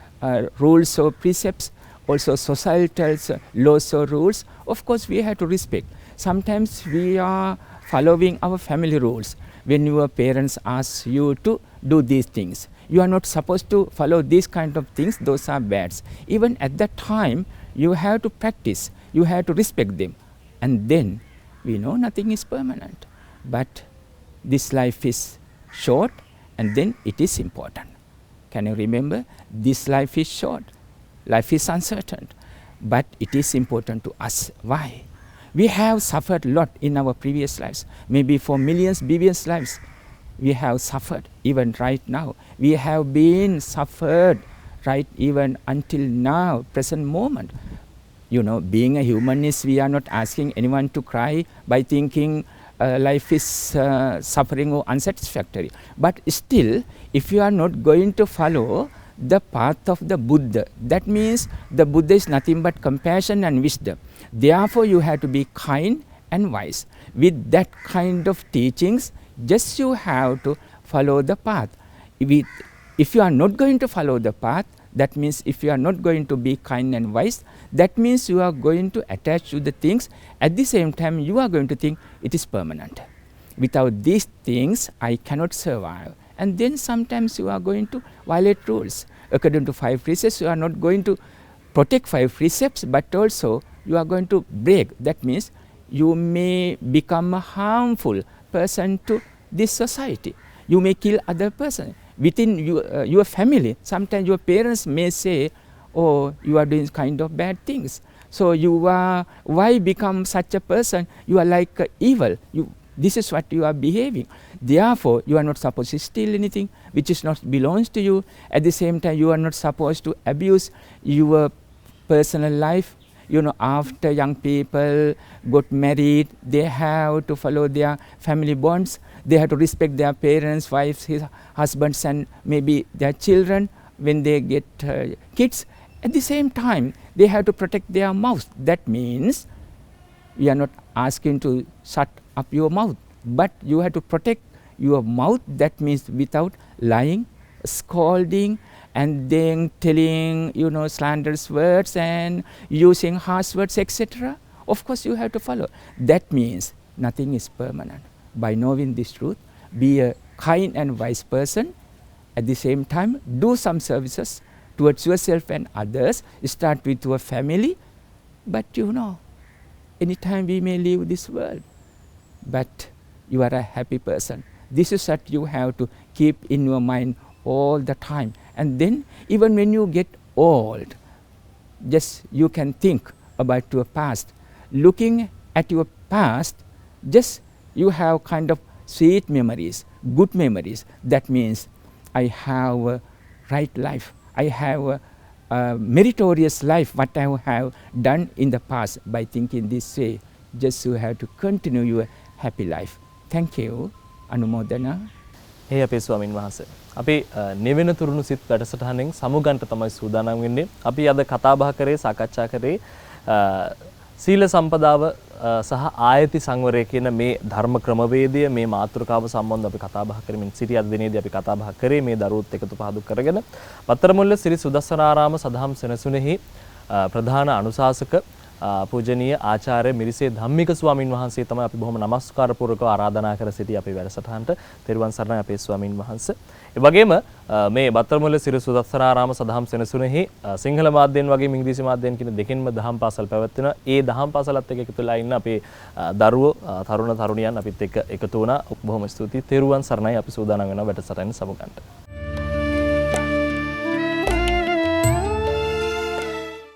Speaker 2: rules or precepts, also societal laws or rules. Of course, we have to respect. Sometimes we are following our family rules. When your parents ask you to do these things, you are not supposed to follow these kind of things. Those are bads. Even at that time, you have to practice. You have to respect them. And then, we know nothing is permanent. But this life is short, and then it is important. Can you remember? This life is short. Life is uncertain. But it is important to us. Why? We have suffered a lot in our previous lives. Maybe for millions, billions lives, we have suffered. Even right now, we have been suffered right even until now, present moment. You know, being a humanist, we are not asking anyone to cry by thinking life is suffering or unsatisfactory. But still, if you are not going to follow the path of the Buddha, that means the Buddha is nothing but compassion and wisdom. Therefore, you have to be kind and wise. With that kind of teachings, just you have to follow the path. If you are not going to follow the path, that means if you are not going to be kind and wise, that means you are going to attach to the things. At the same time, you are going to think it is permanent. Without these things, I cannot survive. And then sometimes you are going to violate rules. According to 5 precepts, you are not going to protect 5 precepts, but also you are going to break. That means you may become a harmful person to this society. You may kill other person. Within your family, sometimes your parents may say, oh, you are doing kind of bad things. So why become such a person? You are like evil. This is what you are behaving. Therefore, you are not supposed to steal anything which is not belongs to you. At the same time, you are not supposed to abuse your personal life. You know, after young people got married, they have to follow their family bonds. They have to respect their parents, wives, husbands, and maybe their children when they get kids. At the same time, they have to protect their mouth. That means you are not asking to shut up your mouth, but you have to protect your mouth. That means without lying, scolding, and then telling, slanderous words and using harsh words, etc. Of course, you have to follow. That means nothing is permanent. By knowing this truth, be a kind and wise person. At the same time, do some services towards yourself and others. Start with your family. But anytime we may leave this world, but you are a happy person. This is what you have to keep in your mind all the time. And then even when you get old, just you can think about your past. Looking at your past, just you have kind of sweet memories, good memories. That means I have a right life. I have a meritorious life, what I have done in the past. By thinking this way, just you have to continue your happy life. Thank you. Anumodana.
Speaker 1: Hey අපේ ස්වාමින් වහන්සේ. අපි නිවෙන තුරුණු සිත් වැඩසටහනෙන් සමුගන්ට තමයි සූදානම් වෙන්නේ. අපි අද කතා බහ කරේ සාකච්ඡා කරේ සීල සම්පදාව සහ ආයති සංවරය කියන මේ ධර්ම ක්‍රමවේදය මේ මාතෘකාව සම්බන්ධව අපි කතා බහ කරමින් සිටි අද දිනේදී අපි කතා බහ කරේ මේ දරුවොත් එකතු පහදු කරගෙන පතරමුල්ල සිරි සුදස්සනාරාම සදහම් සෙනසුනේහි ප්‍රධාන අනුශාසක පූජනීය ආචාර්ය මිරිසේ ධම්මික ස්වාමින් වහන්සේ තමයි අපි බොහොම නමස්කාර පූර්වකව ආරාධනා කර සිටි අපේ වැඩසටහනට. තෙරුවන් සරණයි අපේ ස්වාමින් වහන්සේ. ඒ වගේම මේ බත්තරමුල්ල සිරි සුදස්සනාරාම සදහම් සෙනසුනේහි සිංහල මාධ්‍යයෙන් වගේම ඉංග්‍රීසි මාධ්‍යයෙන් කියන දෙකෙන්ම දහම් පාසල් පැවැත්වෙනවා. ඒ දහම් පාසලත් එක්ක එකතු වෙලා ඉන්න අපේ දරුවෝ තරුණ තරුණියන් අපිත් එක්ක එකතු වුණා. බොහොම ස්තුතියි. තෙරුවන් සරණයි අපි සූදානම් වෙනවා වැඩසටහන සමුගන්න.